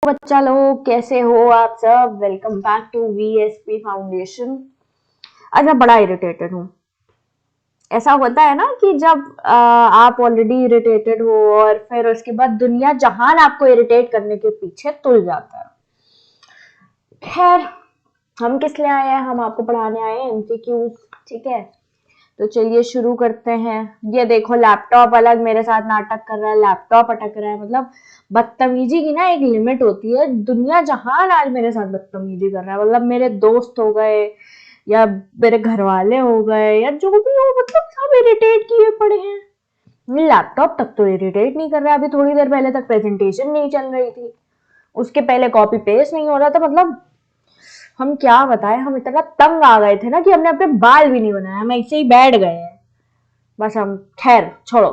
बच्चा लोग कैसे हो आप सब। Welcome back to VSP foundation. आज मैं बड़ा इरिटेटेड हूँ। ऐसा होता है ना कि जब आप ऑलरेडी इरिटेटेड हो और फिर उसके बाद दुनिया जहान आपको इरिटेट करने के पीछे तुल जाता है। खैर, हम किस लिए आए हैं? हम आपको पढ़ाने आए हैं एमसीक्यूज। ठीक है, तो चलिए शुरू करते हैं। ये देखो, लैपटॉप अलग मेरे साथ नाटक कर रहा है, लैपटॉप अटक रहा है। मतलब बदतमीजी की ना एक लिमिट होती है। दुनिया जहान आज मेरे साथ बदतमीजी कर रहा है। मतलब मेरे दोस्त हो गए या मेरे घर वाले हो गए या जो भी हो, मतलब सब इरिटेट किए पड़े हैं। लैपटॉप तक तो इरिटेट नहीं कर रहा है। अभी थोड़ी देर पहले तक प्रेजेंटेशन नहीं चल रही थी, उसके पहले कॉपी पेस्ट नहीं हो रहा था। मतलब हम क्या बताएं, हम इतना तंग आ गए थे ना कि हमने अपने बाल भी नहीं बनाया, हम ऐसे ही बैठ गए हैं बस। हम खैर छोड़ो,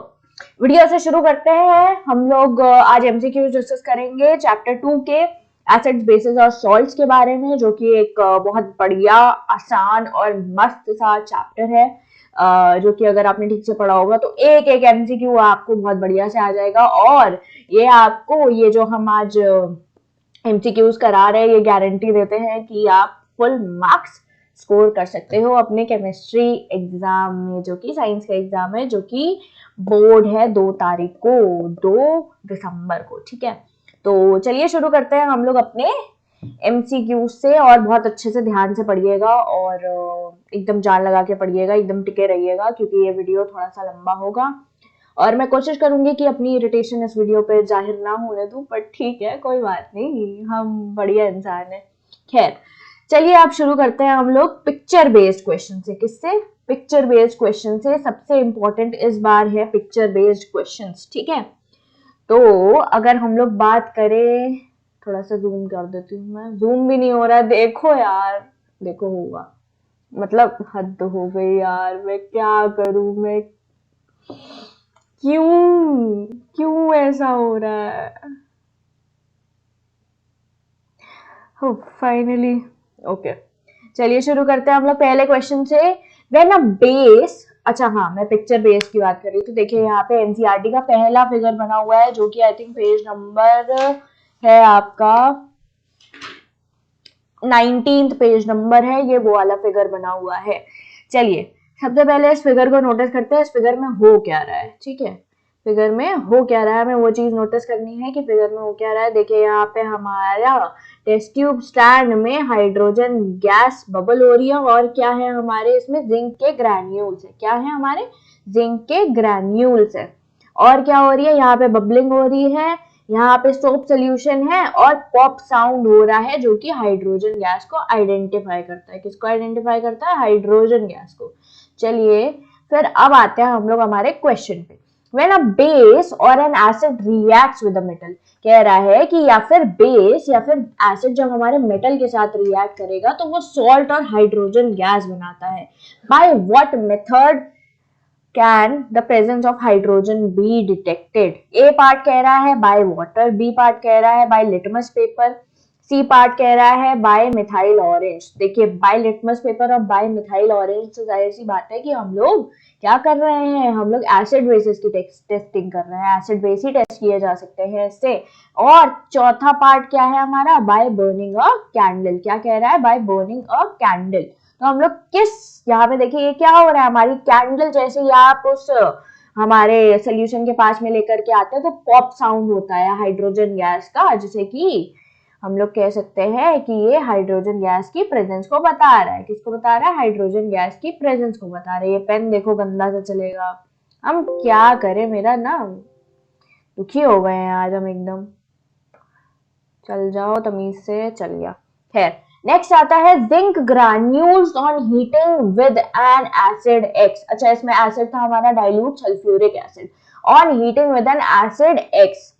वीडियो से शुरू करते हैं। हम लोग आज एमसीक्यू डिस्कस करेंगे चैप्टर 2 के एसिड्स, बेसिस और सॉल्ट्स के बारे में, जो कि एक बहुत बढ़िया, आसान और मस्त सा चैप्टर है। जो कि अगर आपने ठीक से पढ़ा होगा तो एक एक एमसीक्यू आपको बहुत बढ़िया से आ जाएगा। और ये आपको, ये जो हम आज एमसीक्यूज करा रहे हैं, ये गारंटी देते हैं कि आप फुल मार्क्स स्कोर कर सकते हो अपने केमिस्ट्री एग्जाम में, जो कि साइंस का एग्जाम है, जो कि बोर्ड है 2 तारीख को, 2 दिसंबर को। ठीक है, तो चलिए शुरू करते हैं हम लोग अपने एमसीक्यू से। और बहुत अच्छे से ध्यान से पढ़िएगा और एकदम जान लगा के पढ़िएगा, एकदम टिके रहिएगा, क्योंकि ये वीडियो थोड़ा सा लंबा होगा। और मैं कोशिश करूंगी कि अपनी इरिटेशन इस वीडियो पे जाहिर ना होने दूं, पर ठीक है, कोई बात नहीं, हम बढ़िया इंसान हैं। खैर, चलिए आप शुरू करते हैं हम लोग पिक्चर बेस्ड क्वेश्चन से। किससे? पिक्चर बेस्ड क्वेश्चन से। सबसे इंपॉर्टेंट इस बार है पिक्चर बेस्ड क्वेश्चंस। ठीक है, तो अगर हम लोग बात करें, थोड़ा सा जूम कर देती हूँ मैं। जूम भी नहीं हो रहा, देखो यार, देखो होगा। मतलब हद हो गई यार, मैं क्या करूं मैं, क्यों क्यों ऐसा हो रहा है? फाइनली ओके, चलिए शुरू करते हैं हम लोग पहले क्वेश्चन से। व्हेन अ बेस, अच्छा हाँ, मैं पिक्चर बेस की बात कर रही हूँ। तो देखिए यहाँ पे एनसीईआरटी का पहला फिगर बना हुआ है, जो कि आई थिंक पेज नंबर है आपका 19th पेज नंबर है, ये वो वाला फिगर बना हुआ है। चलिए सबसे पहले इस फिगर को नोटिस करते हैं, इस फिगर में हो क्या रहा है। ठीक है, फिगर में हो क्या रहा है, हमें वो चीज नोटिस करनी है कि फिगर में हो क्या रहा है। देखिए यहाँ पे हमारा टेस्ट ट्यूब स्टैंड में हाइड्रोजन गैस बबल हो रही है, और क्या है हमारे इसमें, जिंक के ग्रैन्यूल्स है। क्या है हमारे? जिंक के ग्रैन्यूल्स है। और क्या हो रही है यहाँ पे? बबलिंग हो रही है, यहाँ पे सोप सोल्यूशन है, और पॉप साउंड हो रहा है, जो कि हाइड्रोजन गैस को आइडेंटिफाई करता है। किसको आइडेंटिफाई करता है? हाइड्रोजन गैस को। चलिए फिर अब आते हैं हम लोग हमारे क्वेश्चन पे। When a base or an acid reacts with a metal, कह रहा है कि या फिर बेस या फिर एसिड जब हमारे मेटल के साथ रिएक्ट करेगा तो वो सॉल्ट और हाइड्रोजन गैस बनाता है। By what method can the presence of hydrogen be detected? A part कह रहा है बाय वाटर, बी पार्ट कह रहा है by litmus paper, C part कह रहा है बाय मिथाइल ऑरेंज। देखिए बाय लिटमस पेपर और बाय मिथाइल ऑरेंज से जाहिर सी बात है कि हम लोग क्या कर रहे हैं, हम लोग एसिड बेसिस की टेस्टिंग कर रहे हैं। एसिड बेस ही टेस्ट किए जा सकते हैं इससे। और चौथा पार्ट क्या है हमारा? By burning a candle. क्या कह रहा है? By burning a candle. तो हम लोग किस, यहाँ पे देखिए ये क्या हो रहा है, हमारी कैंडल जैसे ही आप उस हमारे सोल्यूशन के पास में लेकर के आते हैं तो पॉप साउंड होता है हाइड्रोजन गैस का, जिसे कि हम लोग कह सकते हैं कि ये हाइड्रोजन गैस की प्रेजेंस को बता रहा है। किसको बता रहा है? हाइड्रोजन गैस की प्रेजेंस को बता रहा है। ये पेन देखो गंदा सा चलेगा, हम क्या करें, मेरा ना दुखी हो गए हैं आज हम एकदम। चल जाओ तमीज से, चल गया। खैर, नेक्स्ट आता है zinc granules on heating with N acid x. अच्छा, इसमें एसिड था हमारा dilute sulphuric acid. On heating with N acid x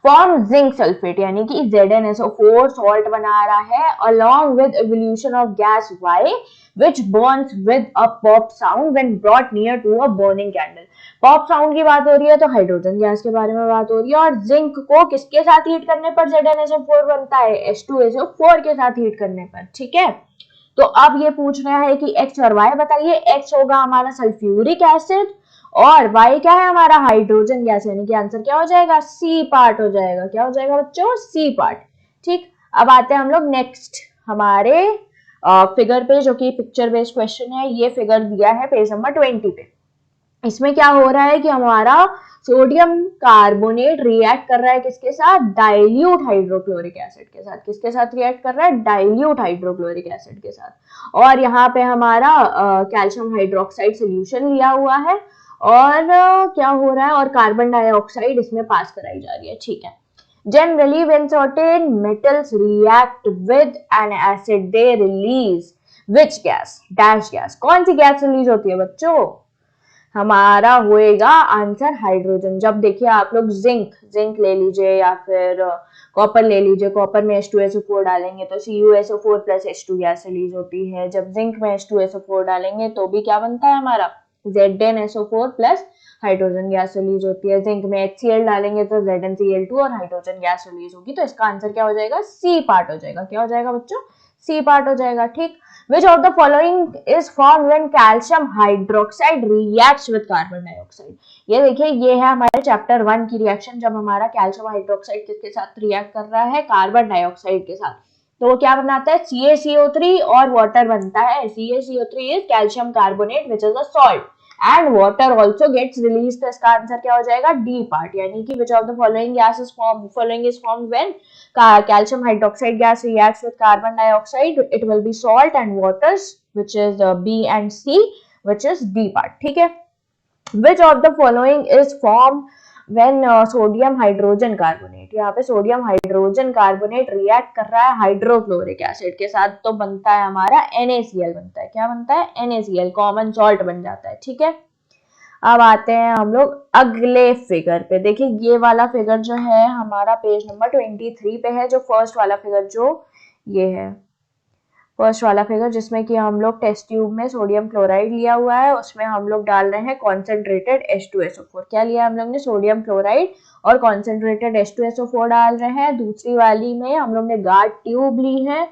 form zinc sulphate, यानी कि ZnSO4 सॉल्ट बना रहा है, along with evolution of gas Y, which burns with a pop sound when brought near to a burning candle. Pop sound की बात हो रही है तो हाइड्रोजन गैस के बारे में बात हो रही है। और जिंक को किसके साथ हीट करने पर ZnSO4 बनता है? H2SO4 के साथ हीट करने पर। ठीक है, तो अब ये पूछ रहा है कि X और Y बताइए। X होगा हमारा सल्फ्यूरिक एसिड और Y क्या है हमारा, हाइड्रोजन गैस, यानी कि आंसर क्या हो जाएगा, सी पार्ट हो जाएगा। क्या हो जाएगा बच्चों, सी पार्ट। ठीक, अब आते हैं हम लोग नेक्स्ट हमारे फिगर पे, जो कि पिक्चर बेस्ड क्वेश्चन है। ये फिगर दिया है पेज नंबर 20 पे। इसमें क्या हो रहा है कि हमारा सोडियम कार्बोनेट रिएक्ट कर रहा है किसके साथ, डाइल्यूट हाइड्रोक्लोरिक एसिड के साथ। किसके साथ रिएक्ट कर रहा है, डाइल्यूट हाइड्रोक्लोरिक एसिड के साथ। और यहाँ पे हमारा कैल्शियम हाइड्रोक्साइड सोल्यूशन लिया हुआ है, और क्या हो रहा है, और कार्बन डाइऑक्साइड इसमें पास कराई जा रही है। ठीक है, generally when certain metals react with an acid they release which gas, dash gas। कौन सी गैस रिलीज होती है बच्चों, हमारा होएगा आंसर हाइड्रोजन। जब देखिए आप लोग जिंक ले लीजिए या फिर कॉपर ले लीजिए, कॉपर में H2SO4 डालेंगे तो CuSO4 plus H2 gas release होती है। जब जिंक में H2SO4 डालेंगे तो भी क्या बनता है हमारा, ZnSO4 plus hydrogen gas release होती है। जिंक में HCl डालेंगे तो ZnCl2 और हाइड्रोजन गैस रिलीज होगी। तो इसका आंसर क्या हो जाएगा, सी पार्ट हो जाएगा। क्या हो जाएगा बच्चों, सी पार्ट हो जाएगा। ठीक, which of the following is formed when calcium hydroxide reacts with carbon dioxide। ये देखिए, ये है हमारे चैप्टर 1 की रिएक्शन, जब हमारा कैल्शियम हाइड्रोक्साइड किसके साथ रिएक्ट कर रहा है, कार्बन डाइऑक्साइड के साथ। तो वो क्या बनाता है, CaCO3 और वाटर बनता है। CaCO3 is calcium carbonate which is a salt and water also gets released। तो इसका आंसर क्या हो जाएगा, डी पार्ट, यानी कि which of the following is formed when calcium hydroxide gas reacts with carbon dioxide, it will be salt and waters, which is B and C, which is D part। ठीक है, which of the following is formed when sodium hydrogen carbonate, यहाँ पे sodium hydrogen carbonate react कर रहा है hydrochloric acid के साथ, तो बनता है हमारा NaCl बनता है। क्या बनता है, NaCl, कॉमन सॉल्ट बन जाता है। ठीक है, अब आते हैं हम लोग अगले फिगर पे। देखिए, ये वाला फिगर जो है हमारा पेज नंबर 23 पे है। जो फर्स्ट वाला फिगर जो ये है, फर्स्ट वाला फिगर जिसमें कि हम लोग टेस्ट ट्यूब में सोडियम क्लोराइड लिया हुआ है, उसमें हम लोग डाल रहे हैं कॉन्सेंट्रेटेड H2SO4। क्या लिया हम लोग ने, सोडियम क्लोराइड और कॉन्सेंट्रेटेड H2SO4 डाल रहे हैं। दूसरी वाली में हम लोग ने गार्ड ट्यूब ली है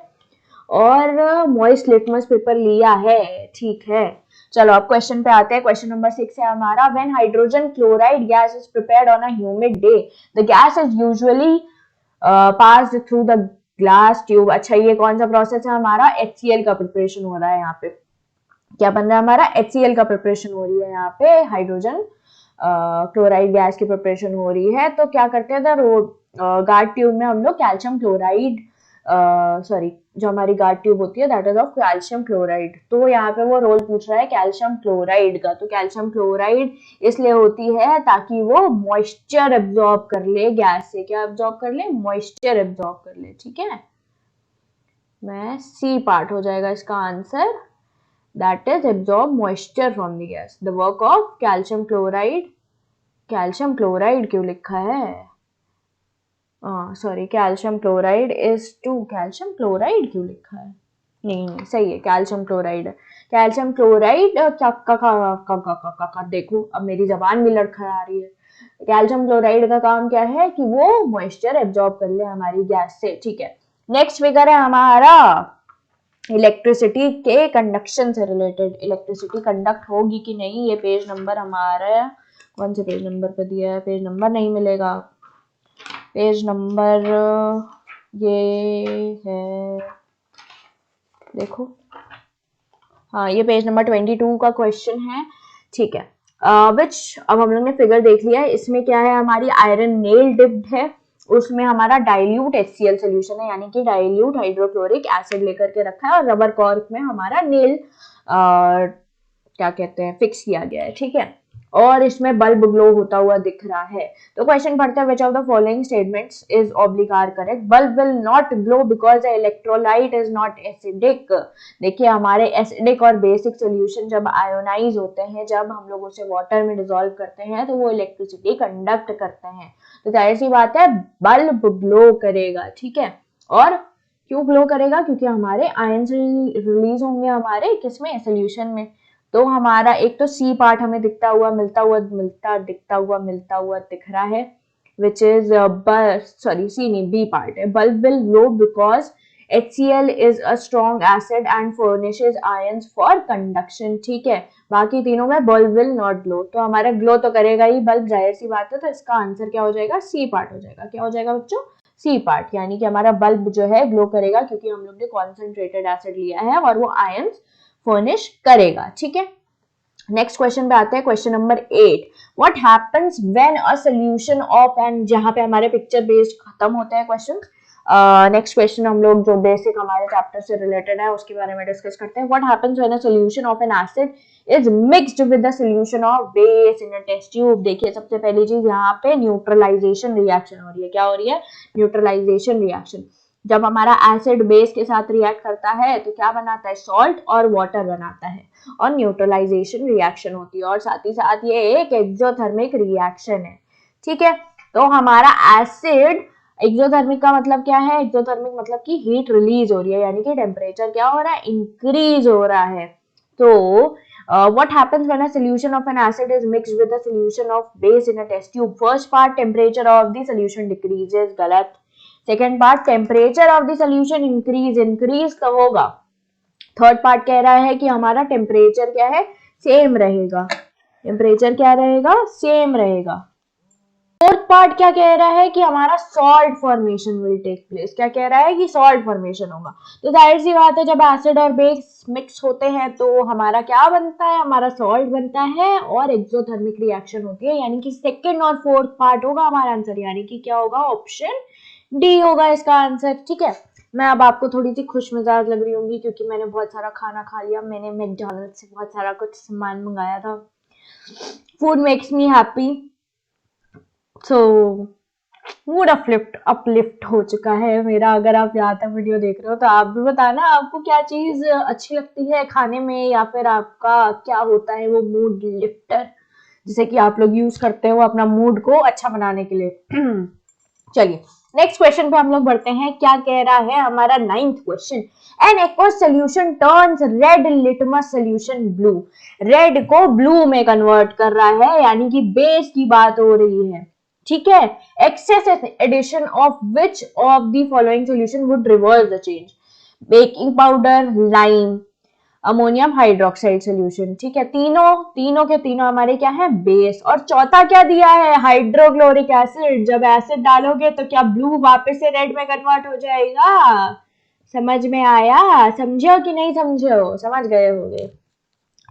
और मॉइस्ट लिटमस पेपर लिया है। ठीक है, चलो अब क्वेश्चन पे आते हैं। क्वेश्चन नंबर 6 है हमारा, when hydrogen chloride gas is prepared on a humid day the gas is usually passed through the glass tube. अच्छा, ये कौन सा प्रोसेस है हमारा, HCl का प्रिपरेशन हो रहा है। यहाँ पे क्या बन रहा है हमारा, HCl का प्रिपरेशन हो रही है। यहाँ पे हाइड्रोजन क्लोराइड गैस की प्रिपरेशन हो रही है। तो क्या करते हैं, गार्ड ट्यूब में हम लोग कैल्शियम क्लोराइड, सॉरी, जो हमारी गार्ड ट्यूब होती है that is of calcium chloride. तो यहाँ पे वो रोल पूछ रहा है कैल्शियम क्लोराइड का। तो कैल्शियम क्लोराइड इसलिए होती है ताकि वो मॉइस्चर एब्जॉर्ब कर ले गैस से। क्या एब्जॉर्ब कर ले, मॉइस्चर एब्जॉर्ब कर ले। ठीक है, मैं सी पार्ट हो जाएगा इसका answer, that is absorb moisture from the gas. The work of calcium chloride, calcium chloride क्यों लिखा है, sorry, calcium chloride is two, calcium chloride क्यों लिखा है, नहीं सही है, कैल्शियम क्लोराइड है। कैल्शियम क्लोराइड क्या देखो, अब मेरी जबान भी लड़खड़ा रही है। कैल्शियम क्लोराइड का काम क्या है कि वो मॉइस्चर एब्जॉर्ब कर ले हमारी गैस से। ठीक है, नेक्स्ट फिगर है हमारा इलेक्ट्रिसिटी के कंडक्शन से रिलेटेड। इलेक्ट्रिसिटी कंडक्ट होगी कि नहीं, ये पेज नंबर हमारा कौन से पेज नंबर पे दिया है, पेज नंबर नहीं मिलेगा, पेज नंबर ये है, देखो, हाँ, ये पेज नंबर 22 का क्वेश्चन है। ठीक है, विच, अब हम लोग ने फिगर देख लिया है। इसमें क्या है, हमारी आयरन नेल डिप्ड है, उसमें हमारा डाइल्यूट HCl सोल्यूशन है, यानी कि डाइल्यूट हाइड्रोक्लोरिक एसिड लेकर के रखा है, और रबर कॉर्क में हमारा नेल क्या कहते हैं, फिक्स किया गया है। ठीक है, और इसमें बल्ब ग्लो होता हुआ दिख रहा है। तो क्वेश्चन पढ़ते हैं, which of the following statements is oblique are correct? Bulb will not glow because the electrolyte is not acidic। देखिए, हमारे एसिडिक और बेसिक सोल्यूशन जब आयोनाइज होते हैं, जब हम लोग उसे वाटर में डिसॉल्व करते हैं, तो वो इलेक्ट्रिसिटी कंडक्ट करते हैं। तो जाहिर सी बात है, बल्ब ग्लो करेगा। ठीक है, और क्यों ग्लो करेगा, क्योंकि हमारे आयंस रिलीज होंगे हमारे किसमें, सोल्यूशन में। तो हमारा एक तो सी पार्ट हमें दिखता हुआ मिलता हुआ दिख रहा है, विच इज सॉरी, सी नहीं, बी पार्ट है। Bulb will glow because HCl is a strong acid and furnishes ions for conduction, ठीक है। बाकी तीनों में बल्ब विल नॉट ग्लो, तो हमारा ग्लो तो करेगा ही बल्ब, जाहिर सी बात है। तो इसका आंसर क्या हो जाएगा, सी पार्ट हो जाएगा। क्या हो जाएगा बच्चों, सी पार्ट, यानी कि हमारा बल्ब जो है ग्लो करेगा क्योंकि हम लोग ने कॉन्सेंट्रेटेड एसिड लिया है और वो आयंस फर्निश करेगा, ठीक है। नेक्स्ट क्वेश्चन पे आते हैं, question number 8। What happens when a solution of an, जहां पे हमारे पिक्चर बेस्ड खत्म होते हैं क्वेश्चन। नेक्स्ट क्वेश्चन हम लोग जो बेसिक हमारे चैप्टर से रिलेटेड है उसके बारे में डिस्कस करते हैं। What happens when a solution of an acid is mixed with the solution of base in a test tube. देखिए सबसे पहली चीज यहाँ पे न्यूट्रलाइजेशन रिएक्शन हो रही है। क्या हो रही है, न्यूट्रलाइजेशन रिएक्शन। जब हमारा एसिड बेस के साथ रिएक्ट करता है तो क्या बनाता है, सॉल्ट और वाटर बनाता है, और न्यूट्रलाइजेशन रिएक्शन होती है। और साथ ही साथ ये एक एक्सोथर्मिक रिएक्शन है, ठीक है। तो हमारा एसिड, एक्सोथर्मिक का मतलब क्या है, एक्सोथर्मिक मतलब कि हीट रिलीज हो रही है, यानी कि टेम्परेचर क्या हो रहा है, इंक्रीज हो रहा है। तो what happens when a solution of an acid is mixed with a solution of base in a test tube? First part, temperature of the solution decreases, गलत। Second part, temperature of the solution increase, increase कब होगा। Third part कह रहा है कि हमारा temperature क्या है, सेम रहेगा। टेम्परेचर क्या रहेगा, सेम रहेगा। फोर्थ पार्ट क्या कह रहा है कि हमारा salt formation will take place. क्या कह रहा है कि सॉल्ट फॉर्मेशन होगा। तो जाहिर सी बात है, जब एसिड और बेस मिक्स होते हैं तो हमारा क्या बनता है, हमारा सॉल्ट बनता है और एक्सोथर्मिक रिएक्शन होती है, यानी कि सेकेंड और फोर्थ पार्ट होगा हमारा आंसर, यानी कि क्या होगा, ऑप्शन डी होगा इसका आंसर, ठीक है। मैं अब आपको थोड़ी सी खुश मिजाज लग रही होंगी क्योंकि मैंने बहुत सारा खाना खा लिया। मैंने मैकडॉनल्ड्स से बहुत सारा कुछ सामान मंगाया था। Food makes me happy, so mood uplift हो चुका है मेरा। अगर आप यहाँ तक वीडियो देख रहे हो तो आप भी बताना आपको क्या चीज अच्छी लगती है खाने में, या फिर आपका क्या होता है वो मूड लिफ्टर जिसे कि आप लोग यूज करते हो अपना मूड को अच्छा बनाने के लिए। चलिए नेक्स्ट क्वेश्चन पे हम लोग बढ़ते हैं। क्या कह रहा है हमारा 9th question, an aqueous solution turns red litmus solution blue. Red को ब्लू में कन्वर्ट कर रहा है, यानी कि बेस की बात हो रही है, ठीक है। Excess addition of which of the following solution would reverse the change, baking powder, lime, ammonium hydroxide solution, ठीक है। तीनों के तीनों हमारे क्या है, बेस। और चौथा क्या दिया है, हाइड्रोक्लोरिक एसिड। जब एसिड डालोगे तो क्या ब्लू वापस से रेड में कन्वर्ट हो जाएगा। समझ में आया, समझो कि नहीं समझो, समझ गए होंगे,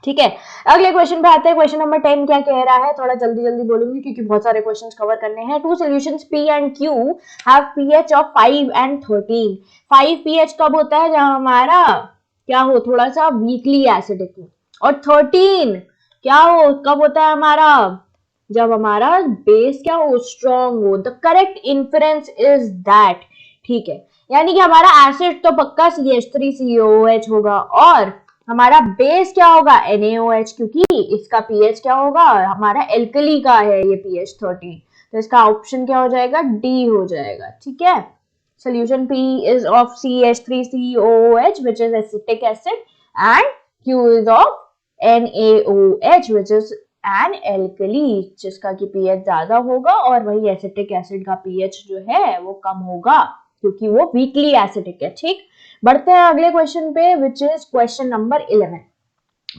ठीक है। अगले क्वेश्चन पे आते हैं। क्वेश्चन नंबर 10 क्या कह रहा है, थोड़ा जल्दी जल्दी बोलूंगी क्योंकि बहुत सारे क्वेश्चंस कवर करने हैं। Two solutions P and Q have pH of 5 and 13। 5 pH कब होता है, जहां हमारा क्या हो, थोड़ा सा वीकली एसिडिक हो। और 13 क्या हो, कब होता है हमारा, जब हमारा बेस क्या हो, स्ट्रॉन्ग हो। The correct inference is that, ठीक है। यानी कि हमारा एसिड तो पक्का CH3COOH होगा और हमारा बेस क्या होगा, NaOH, क्योंकि इसका pH क्या होगा, हमारा एल्कली का है ये pH 13। तो इसका ऑप्शन क्या हो जाएगा, डी हो जाएगा, ठीक है। Solution P is of CH3COOH, which is acetic acid, and Q is of NaOH, which is an alkali, जिसका कि pH ज्यादा होगा और वही एसिटिक एसिड का pH जो है वो कम होगा क्योंकि वो वीकली एसिडिक है, ठीक। बढ़ते हैं अगले क्वेश्चन पे, which is question number 11।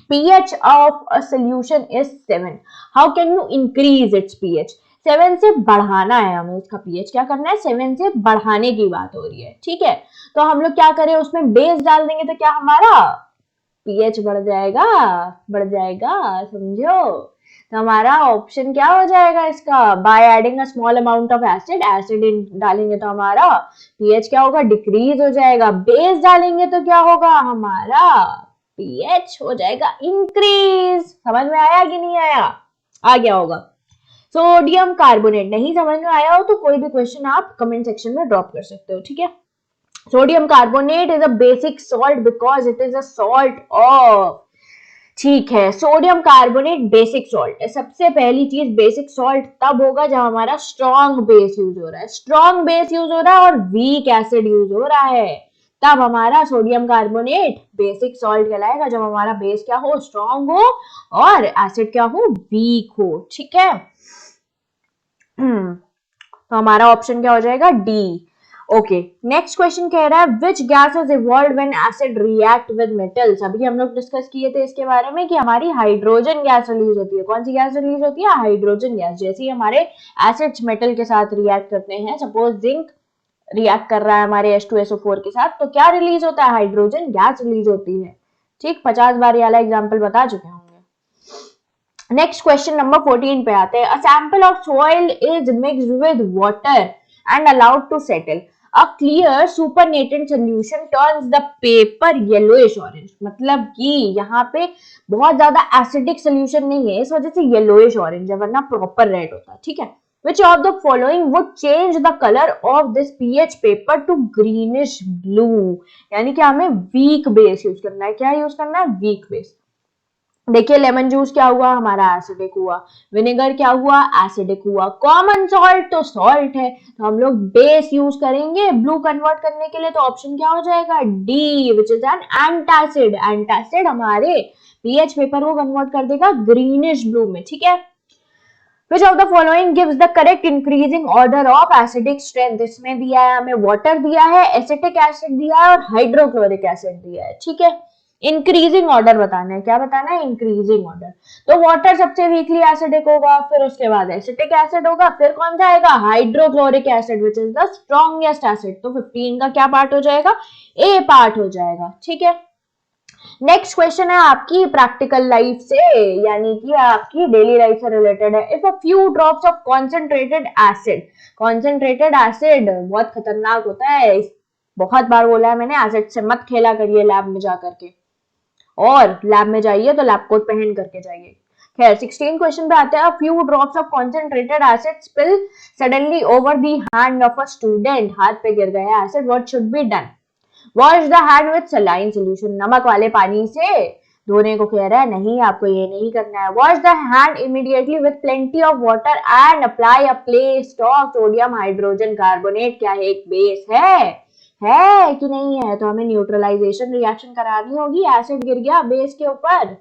pH of a solution is 7. How can you increase its pH? 7 से बढ़ाना है हमें उसका pH, क्या करना है, 7 से बढ़ाने की बात हो रही है, ठीक है। तो हम लोग क्या करें, उसमें बेस डाल देंगे तो क्या हमारा pH बढ़ जाएगा, बढ़ जाएगा, समझो। तो हमारा ऑप्शन क्या हो जाएगा इसका, by adding a small amount of acid, acid डालेंगे तो हमारा pH क्या होगा, डिक्रीज हो जाएगा। बेस डालेंगे तो क्या होगा, हमारा pH हो जाएगा इंक्रीज। समझ में आया कि नहीं आया, आ गया होगा। सोडियम कार्बोनेट, नहीं समझ में आया हो तो कोई भी क्वेश्चन आप कमेंट सेक्शन में ड्रॉप कर सकते हो, ठीक है। Sodium carbonate is a basic salt because it is a salt of, ठीक है। सोडियम कार्बोनेट बेसिक सॉल्ट है। सबसे पहली चीज, बेसिक सॉल्ट तब होगा जब हमारा स्ट्रॉन्ग बेस यूज हो रहा है, स्ट्रॉन्ग बेस यूज हो रहा है और वीक एसिड यूज हो रहा है, तब हमारा सोडियम कार्बोनेट बेसिक सॉल्ट कहलाएगा। जब हमारा बेस क्या हो, स्ट्रॉन्ग हो और एसिड क्या हो, वीक हो, ठीक है। तो हमारा ऑप्शन क्या हो जाएगा, डी। ओके, नेक्स्ट क्वेश्चन कह रहा है which gases evolve when acid react with metals. अभी हम लोग डिस्कस किए थे इसके बारे में कि हमारी हाइड्रोजन गैस रिलीज होती है। कौन सी गैस रिलीज होती है? Hydrogen gas. जैसे ही हमारे एसिड्स मेटल के साथ रिएक्ट करते हैं, सपोज जिंक रिएक्ट कर रहा है हमारे H2SO4 के साथ, तो क्या रिलीज होता है? हाइड्रोजन गैस रिलीज होती है। ठीक, 50 बार ये वाला एग्जाम्पल बता चुके होंगे। नेक्स्ट क्वेश्चन नंबर 14 पे आते हैं। A sample of soil is mixed with water and allowed to settle. A clear supernatant solution turns the paper yellowish orange। मतलब कि यहाँ पे बहुत ज्यादा एसिडिक सोल्यूशन नहीं है, इस वजह से येलोइश ऑरेंज है, वरना प्रॉपर रेड होता। ठीक है। Which of the following would change the color of this pH paper to greenish blue? यानी कि हमें वीक बेस यूज करना है। क्या यूज करना है? Weak base. देखिए लेमन जूस क्या हुआ? हमारा एसिडिक हुआ। विनेगर क्या हुआ? एसिडिक हुआ। कॉमन सॉल्ट तो सॉल्ट है, तो हम लोग बेस यूज करेंगे ब्लू कन्वर्ट करने के लिए। तो ऑप्शन क्या हो जाएगा? D, which is an antacid. Antacid हमारे पीएच पेपर को कन्वर्ट कर देगा ग्रीनिश ब्लू में। ठीक है। Which of the following gives the correct increasing order of acidic strength? इसमें दिया है हमें वाटर दिया है, एसिटिक एसिड दिया है और हाइड्रोक्लोरिक एसिड दिया है। ठीक है। इंक्रीजिंग ऑर्डर बताना है। क्या बताना है? Increasing order. तो वाटर सबसे वीकली एसिडिक होगा, फिर उसके बाद एसिटिक एसिड होगा, फिर कौन सा आएगा? Hydrochloric acid which is the strongest acid. तो 15 का क्या पार्ट हो जाएगा? ए पार्ट हो जाएगा। ठीक है। नेक्स्ट क्वेश्चन है आपकी प्रैक्टिकल लाइफ से, यानी कि आपकी डेली लाइफ से रिलेटेड है। If a few drops of concentrated acid, concentrated acid बहुत खतरनाक होता है, बहुत बार बोला है मैंने, एसिड से मत खेला करिए लैब में जा करके, और लैब में जाइए तो लैब कोट पहन करके जाइए। खैर 16 क्वेश्चन पे आते हैं। Few drops of concentrated acid spill suddenly over the hand of a student. हाथ पे गिर गया acid, what should be done? Wash the hand with saline solution. नमक वाले पानी से धोने को कह रहा है, नहीं आपको ये नहीं करना है। Wash the hand immediately with plenty of water and apply a paste of sodium hydrogen carbonate. क्या है? एक बेस है कि नहीं है? तो हमें न्यूट्रलाइजेशन रिएक्शन करानी होगी। एसिड गिर गया बेस के ऊपर,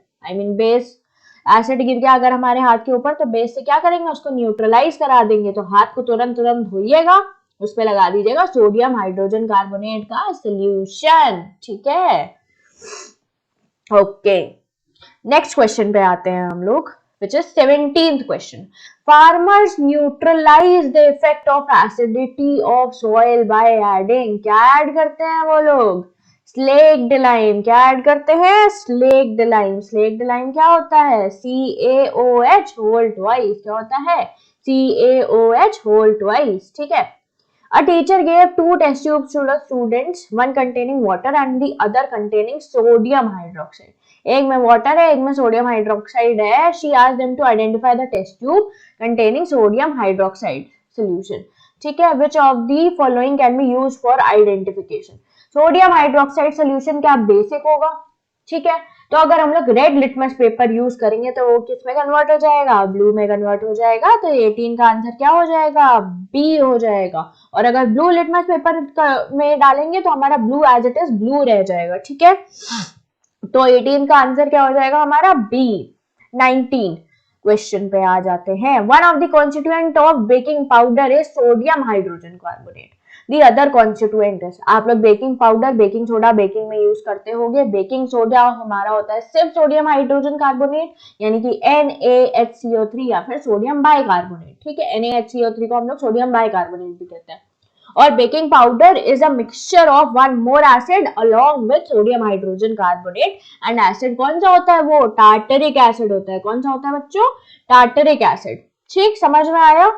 बेस एसिड गिर गया अगर हमारे हाथ के ऊपर, तो बेस से क्या करेंगे? उसको न्यूट्रलाइज करा देंगे। तो हाथ को तुरंत धोइएगा, उस पे लगा दीजिएगा सोडियम हाइड्रोजन कार्बोनेट का सोल्यूशन। ठीक है। ओके, नेक्स्ट क्वेश्चन पे आते हैं हम लोग, which is 17th question. Farmers neutralize the effect of acidity of soil by adding, क्या ऐड करते हैं वो लोग? Slaked lime. क्या ऐड करते हैं? Slaked lime. स्लेक्ड लाइम क्या होता है? CaOH whole twice. क्या होता है? CaOH whole twice. ठीक है। A teacher gave 2 test tubes to the students, one containing water and the other containing sodium hydroxide. एक में water है, एक में sodium hydroxide है. She asked them to identify the test tube containing sodium hydroxide solution. ठीक है. Which of the following can be used for identification? Sodium hydroxide solution क्या basic होगा? ठीक है. तो अगर हम लोग रेड लिटमस पेपर यूज करेंगे तो वो किस में कन्वर्ट हो जाएगा? ब्लू में कन्वर्ट हो जाएगा। तो 18 का आंसर क्या हो जाएगा? बी हो जाएगा। और अगर ब्लू लिटमस पेपर में डालेंगे तो हमारा blue as it is blue रह जाएगा। ठीक है। तो 18 का आंसर क्या हो जाएगा हमारा? बी। 19 क्वेश्चन पे आ जाते हैं। One of the constituent of baking powder is sodium hydrogen carbonate. The other constituent is, आप लोग baking powder, baking soda baking में यूज करते होंगे। बेकिंग सोडा हमारा होता है सिर्फ सोडियम हाइड्रोजन कार्बोनेट, यानी कि NaHCO3 या फिर सोडियम बाइकार्बोनेट। ठीक है। NaHCO3 को हम लोग सोडियम बाइकार्बोनेट भी कहते हैं। और baking powder is a mixture of one more acid along with sodium hydrogen carbonate. And acid कौन सा होता है? वो टार्टरिक एसिड होता है। कौन सा होता है बच्चों? Tartaric acid. ठीक, समझ में आया?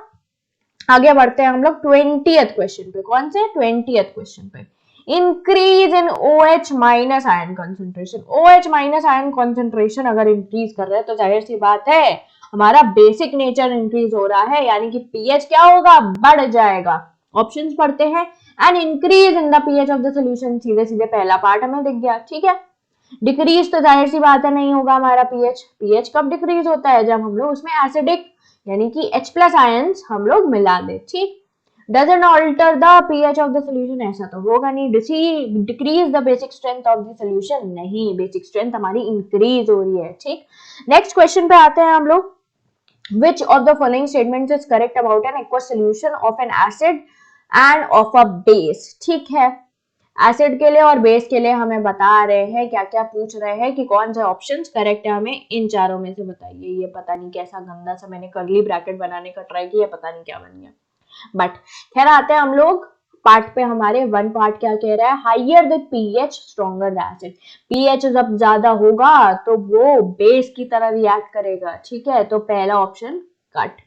आगे बढ़ते हैं हम लोग 20th क्वेश्चन पे। कौन से? 20th क्वेश्चन पे। Increase in OH minus ion concentration. OH minus ion concentration अगर इंक्रीज कर रहे हैं तो जाहिर सी बात है हमारा बेसिक नेचर इंक्रीज हो रहा है, यानी कि पीएच क्या होगा? बढ़ जाएगा। ऑप्शंस पढ़ते हैं। And increase in the pH of the solution, सीधे सीधे पहला पार्ट हमें दिख गया। ठीक है। डिक्रीज तो जाहिर सी बात है नहीं होगा हमारा पीएच। पीएच कब डिक्रीज होता है? जब हम लोग उसमें एसिडिक यानी कि H+ आयंस हम लोग मिला दे। ठीक। Doesn't alter the pH of the solution, ऐसा तो होगा नहीं। Decrease the basic strength of the solution, नहीं, बेसिक स्ट्रेंथ हमारी इंक्रीज हो रही है। ठीक। नेक्स्ट क्वेश्चन पे आते हैं हम लोग। Which of the following statements is correct about an aqueous solution of an acid end of a base. ठीक है, एसिड के लिए और बेस के लिए हमें बता रहे हैं, क्या क्या पूछ रहे हैं कि कौन से ऑप्शंस करेक्ट है, हमें इन चारों में से बताइए। ये पता नहीं कैसा गंदा सा मैंने कर्ली ब्रैकेट बनाने का ट्राई किया, पता नहीं क्या बन गया। बट खैर आते हैं हम लोग पार्ट पे हमारे। वन पार्ट क्या कह रहा है, higher the pH stronger the acid. PH जब ज्यादा होगा तो वो बेस की तरह रिएक्ट करेगा। ठीक है, तो पहला ऑप्शन कट।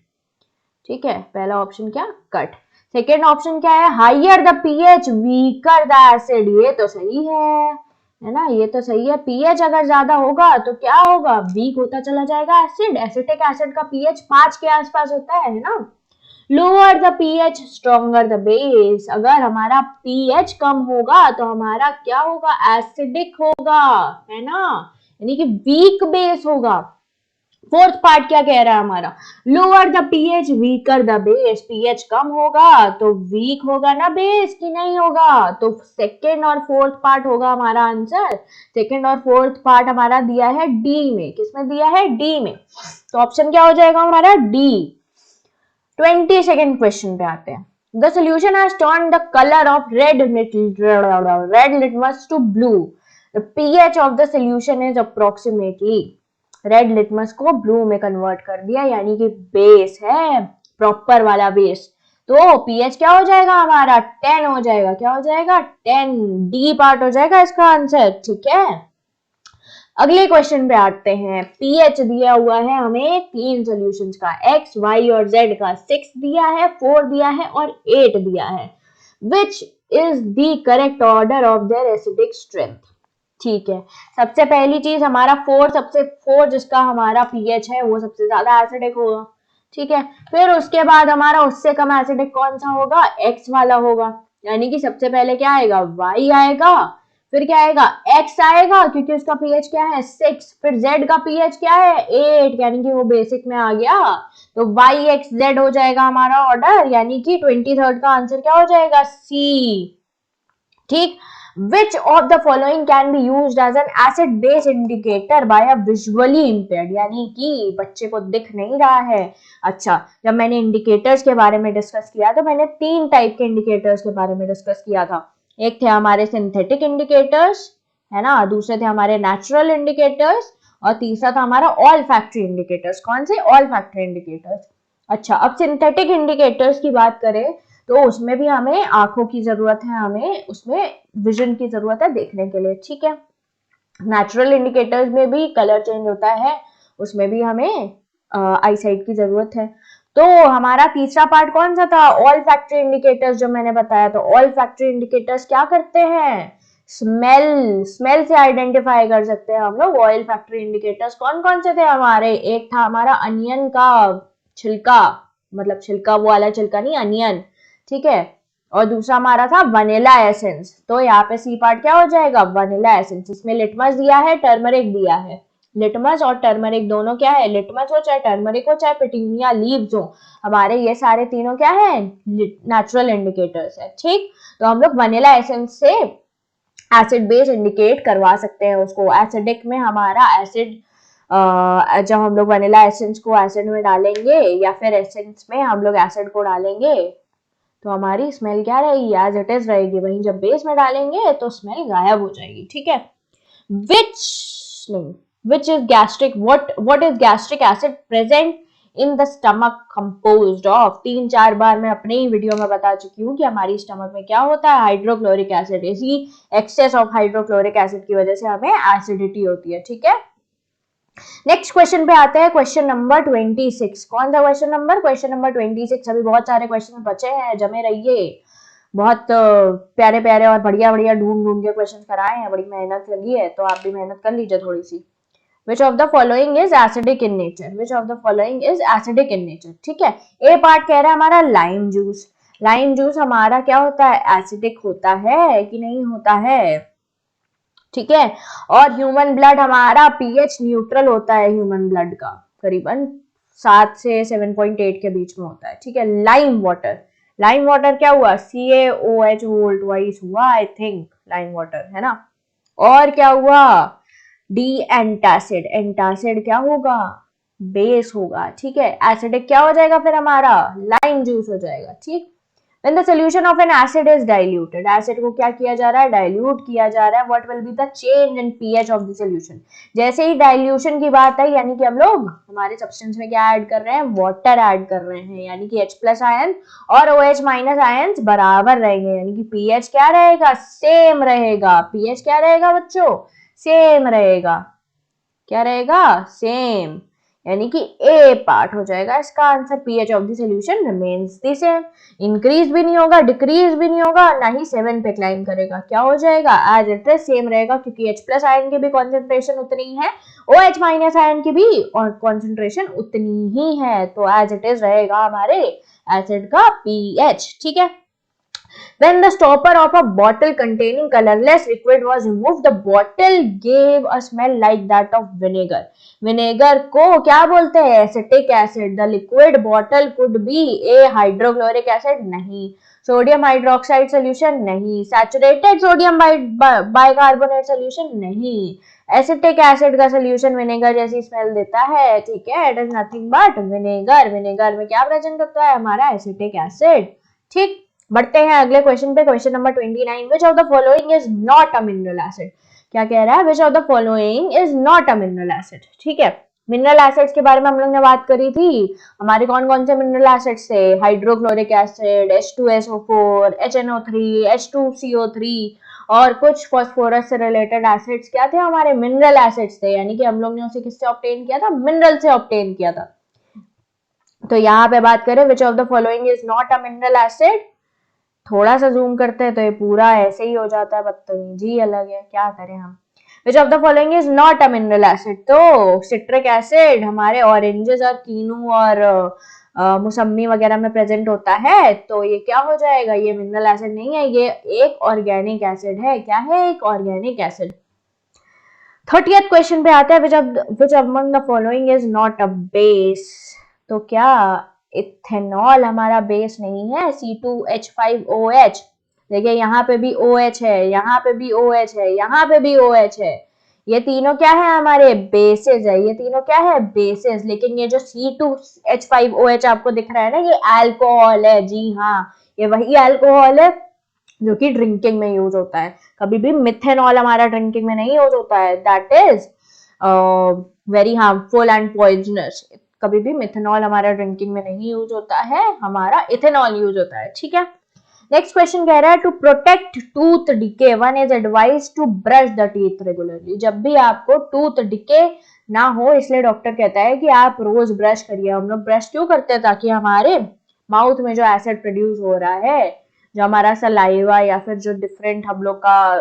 ठीक है, पहला ऑप्शन क्या, कट। सेकेंड ऑप्शन क्या है, higher the pH weaker the acid. ये तो सही है ना, ये तो सही है। पीएच अगर ज्यादा होगा तो क्या होगा, वीक होता चला जाएगा एसिड। एसिटिक एसिड का पीएच 5 के आसपास होता है ना। Lower the pH stronger the base. अगर हमारा पीएच कम होगा तो हमारा क्या होगा, एसिडिक होगा, है ना, यानी कि वीक बेस होगा। फोर्थ पार्ट क्या कह रहा है हमारा, lower the pH weaker the base. PH कम होगा तो वीक होगा ना बेस, कि नहीं होगा। तो सेकेंड और फोर्थ पार्ट होगा हमारा आंसर। सेकेंड और फोर्थ पार्ट हमारा दिया है डी में। किसमें दिया है, डी में। तो ऑप्शन क्या हो जाएगा हमारा, डी। 22nd क्वेश्चन पे आते हैं। The solution has turned the color of red litmus to blue. The pH of the solution is approximately. Red litmus को ब्लू में कन्वर्ट कर दिया, यानी कि बेस है, प्रॉपर वाला बेस। तो पीएच क्या हो जाएगा हमारा, 10 हो जाएगा। क्या हो जाएगा, 10। डी पार्ट हो जाएगा इसका आंसर। ठीक है, अगले क्वेश्चन पे आते हैं। पीएच दिया हुआ है हमें तीन सॉल्यूशंस का, एक्स वाई और जेड का। 6 दिया है, 4 दिया है और 8 दिया है। Which is the correct order of their acidic strength. ठीक है, सबसे पहली चीज हमारा 4 जिसका हमारा पीएच है वो सबसे ज्यादा एसिडिक होगा। ठीक है, फिर उसके बाद हमारा उससे कम एसिडिक कौन सा होगा, एक्स वाला होगा। यानी कि सबसे पहले क्या आएगा, वाई आएगा, फिर क्या आएगा, एक्स आएगा, क्योंकि उसका पीएच क्या है, 6। फिर जेड का पीएच क्या है, 8, यानी कि वो बेसिक में आ गया। तो वाई एक्स जेड हो जाएगा हमारा ऑर्डर, यानी कि 23rd का आंसर क्या हो जाएगा, सी। ठीक, which of the following can be used as an acid base indicator by a visually impaired, यानी कि बच्चे को दिख नहीं रहा है। अच्छा, जब मैंने इंडिकेटर्स के बारे में डिस्कस किया तो मैंने 3 टाइप के इंडिकेटर्स के बारे में डिस्कस किया था। एक थे हमारे सिंथेटिक इंडिकेटर्स, है ना, दूसरे थे हमारे नेचुरल इंडिकेटर्स, और तीसरा था हमारा ऑल फैक्ट्री इंडिकेटर्स। कौन से, ऑल फैक्ट्री इंडिकेटर्स। अच्छा, अब सिंथेटिक इंडिकेटर्स की बात करें तो उसमें भी हमें आंखों की जरूरत है, हमें उसमें विजन की जरूरत है देखने के लिए। ठीक है, नेचुरल इंडिकेटर्स में भी कलर चेंज होता है, उसमें भी हमें आई साइट की जरूरत है। तो हमारा तीसरा पार्ट कौन सा था, ऑल फैक्ट्री इंडिकेटर्स, जो मैंने बताया। तो ऑल फैक्ट्री इंडिकेटर्स क्या करते हैं, स्मेल से आइडेंटिफाई कर सकते हैं हम लोग। ऑयल फैक्ट्री इंडिकेटर्स कौन कौन से थे हमारे, एक था हमारा अनियन का छिलका, मतलब छिलका वो वाला छिलका नहीं, अनियन। ठीक है, और दूसरा हमारा था वनीला एसेंस। तो यहाँ पे सी पार्ट क्या हो जाएगा, वनीला एसेंस। इसमें लिटमस दिया है, टर्मरिक दिया है। लिटमस और टर्मरिक दोनों क्या है, लिटमस हो चाहे टर्मरिक हो चाहे पिटूनिया लीव्स हो, हमारे ये सारे तीनों क्या है, नेचुरल इंडिकेटर्स है। ठीक, तो हम लोग वनीला एसेंस से एसिड बेस इंडिकेट करवा सकते हैं उसको। एसिडिक में हमारा एसिड, जब हम लोग वनीला एसेंस को एसिड में डालेंगे या फिर एसेंस में हम लोग एसिड को डालेंगे तो हमारी स्मेल क्या रहेगी, एज इट इज रहेगी। वहीं जब बेस में डालेंगे तो स्मेल गायब हो जाएगी। ठीक है, which is gastric, what is gastric acid present in the stomach composed of. 3-4 बार मैं अपने ही वीडियो में बता चुकी हूँ कि हमारी स्टमक में क्या होता है, हाइड्रोक्लोरिक एसिड। इसी एक्सेस ऑफ हाइड्रोक्लोरिक एसिड की वजह से हमें एसिडिटी होती है। ठीक है, नेक्स्ट क्वेश्चन पे आते हैं, क्वेश्चन नंबर 26। कौन सा क्वेश्चन नंबर, क्वेश्चन नंबर 26। अभी बहुत सारे क्वेश्चन बचे हैं, जमे रहिए। बहुत प्यारे प्यारे और बढ़िया बढ़िया ढूंढ ढूंढ के क्वेश्चन कराए हैं, बड़ी मेहनत लगी है, तो आप भी मेहनत कर लीजिए थोड़ी सी। Which of the following is acidic in nature? Which of the following is acidic in nature? ठीक है, ए पार्ट कह रहा है हमारा लाइम जूस। लाइम जूस हमारा क्या होता है, एसिडिक होता है कि नहीं होता है। ठीक है, और ह्यूमन ब्लड हमारा पीएच न्यूट्रल होता है, ह्यूमन ब्लड का करीबन 7 से 7.8 के बीच में होता है। ठीक है, लाइम वाटर, लाइम वाटर क्या हुआ, CaOH वोल्ट वाइज हुआ, आई थिंक लाइम वाटर, है ना। और क्या हुआ, डी एंटासिड, एंटासिड क्या होगा, बेस होगा। ठीक है, एसिडिक क्या हो जाएगा फिर हमारा, लाइम जूस हो जाएगा। ठीक, When the solution of an acid is diluted, acid को क्या किया जा रहा है, डाइल्यूट किया जा रहा है. What will be the change in pH of the solution? जैसे ही डाइल्यूशन की बात आई, यानी कि हम लोग हमारे सब्सटेंस में क्या ऐड कर रहे हैं, वाटर ऐड कर रहे हैं, यानी कि H+ आयन और OH- आयन्स बराबर रहेंगे, यानी कि pH क्या रहेगा, सेम रहेगा. pH क्या रहेगा बच्चों, सेम रहेगा. क्या रहेगा, सेम, यानी कि ए पार्ट हो जाएगा इसका answer. PH of the solution remains the same. Increase भी नहीं होगा, डिक्रीज भी नहीं होगा, ना ही 7 पे क्लाइम करेगा. क्या हो जाएगा, एज इट इज सेम रहेगा, क्योंकि H+ आयन की भी कॉन्सेंट्रेशन उतनी ही है, OH- आयन की भी और कॉन्सेंट्रेशन उतनी ही है. तो एज इट इज रहेगा हमारे एसिड का पीएच. ठीक है. When the stopper of a bottle containing colorless liquid was removed, the bottle gave a smell like that of vinegar. Vinegar को क्या बोलते हैं, acetic acid. The liquid bottle could be a hydrochloric acid, नहीं. Sodium hydroxide solution, नहीं. Saturated sodium bicarbonate solution, नहीं. Acetic acid का solution vinegar जैसी smell देता है. ठीक है. It is nothing but vinegar. Vinegar में क्या प्रेजेंट होता है, हमारा एसिटिक एसिड. ठीक. बढ़ते हैं अगले क्वेश्चन पे. Question number 29. Which of the following is not a mineral acid. क्या कह रहा है, विच of the following is not a mineral acid. ठीक है. मिनरल एसिड्स के बारे में हम लोग ने बात करी थी. हमारे कौन कौन से मिनरल एसिड्स थे, hydrochloric acid, H2SO4, HNO3, H2CO3 और कुछ फॉस्फोरस से रिलेटेड एसिड्स क्या थे, हमारे मिनरल एसिड्स थे. यानी कि हम लोग ने उसे किससे ऑब्टेन किया था, मिनरल से ऑब्टेन किया था. तो यहाँ पे बात करें विच of the following is not a mineral acid, थोड़ा सा जूम करते हैं तो ये पूरा ऐसे ही हो जाता है, बदतमीजी अलग है, क्या करें हम. विच of the following is not a mineral acid, तो सिट्रिक एसिड हमारे ऑरेंजेस और कीनू और मौसमी वगैरह में प्रेजेंट होता है. तो ये क्या हो जाएगा, ये मिनरल एसिड नहीं है, ये एक ऑर्गेनिक एसिड है. क्या है, एक ऑर्गेनिक एसिड. 30th क्वेश्चन पे आते हैं. Which among the following is not a base. तो क्या इथेनॉल हमारा बेस नहीं है, C2H5OH. देखिए यहाँ पे भी OH है, यहाँ पे भी OH है, यहाँ पे भी OH है. ये तीनों क्या है, हमारे बेसेस है. ये तीनों क्या है, बेसेस. लेकिन ये जो C2H5OH आपको दिख रहा है ना, ये अल्कोहल है. जी हाँ, ये वही अल्कोहल है जो कि ड्रिंकिंग में यूज होता है. कभी भी मिथेनॉल हमारा ड्रिंकिंग में नहीं यूज होता है. That is very harmful and poisonous. कभी भी मिथेनॉल हमारा ड्रिंकिंग में नहीं यूज होता है, हमारा इथेनॉल यूज होता है. ठीक है. नेक्स्ट क्वेश्चन कह रहा है to protect tooth decay one is advise to brush the teeth regularly. जब भी आपको टूथ डिके ना हो, इसलिए डॉक्टर कहता है कि आप रोज ब्रश करिए. हम लोग ब्रश क्यों करते हैं, ताकि हमारे माउथ में जो एसिड प्रोड्यूस हो रहा है, जो हमारा सलाइवा या फिर जो डिफरेंट हम लोग का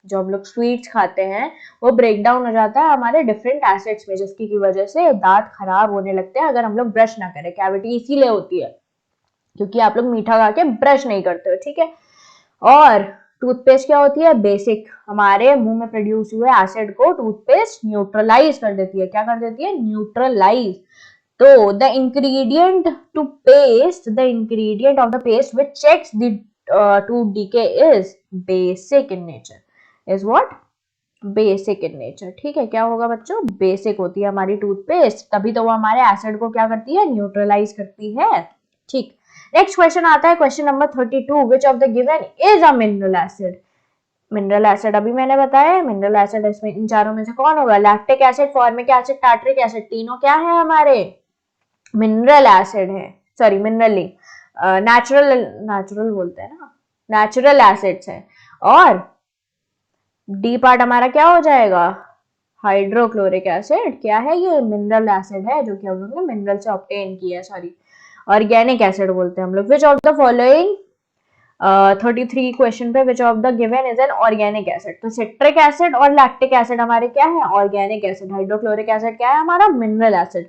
जो हम लोग स्वीट्स खाते हैं, वो ब्रेक डाउन हो जाता है हमारे डिफरेंट एसिड्स में, जिसकी की वजह से दांत खराब होने लगते हैं अगर हम लोग ब्रश ना करें. कैविटी इसीलिए होती है क्योंकि आप लोग मीठा खा के ब्रश नहीं करते हो. ठीक है. और टूथपेस्ट क्या होती है, बेसिक. हमारे मुंह में प्रोड्यूस हुए एसिड को टूथपेस्ट न्यूट्रलाइज कर देती है. क्या कर देती है, न्यूट्रलाइज. तो the ingredient of the paste which checks the tooth decay is basic in nature. Is what? Basic in nature. ठीक है. क्या होगा बच्चों, बेसिक होती है हमारी टूथपेस्ट, तभी तो वो हमारे एसिड को क्या करती है, न्यूट्रलाइज करती है. ठीक. नेक्स्ट क्वेश्चन आता है, question number 32. Which of the given is a mineral acid. Mineral acid अभी मैंने बताया, मिनरल एसिड इसमें इन चारों में से कौन होगा, lactic acid, formic acid, tartaric acid. तीनों क्या है, हमारे मिनरल एसिड है. सॉरी, मिनरल नहीं, नेचुरल बोलते हैं ना, नेचुरल एसिड्स है. और डी पार्ट हमारा क्या हो जाएगा, हाइड्रोक्लोरिक एसिड. क्या है, ये मिनरल एसिड है जो कि हम लोग ने मिनरल से ऑब्टेन किया है. सॉरी, ऑर्गेनिक एसिड बोलते हैं हम लोग. Which of the following 33 question पे which of the given is an organic acid. तो सिट्रिक एसिड और लैक्टिक एसिड हमारे क्या है, ऑर्गेनिक एसिड. हाइड्रोक्लोरिक एसिड क्या है, हमारा मिनरल एसिड.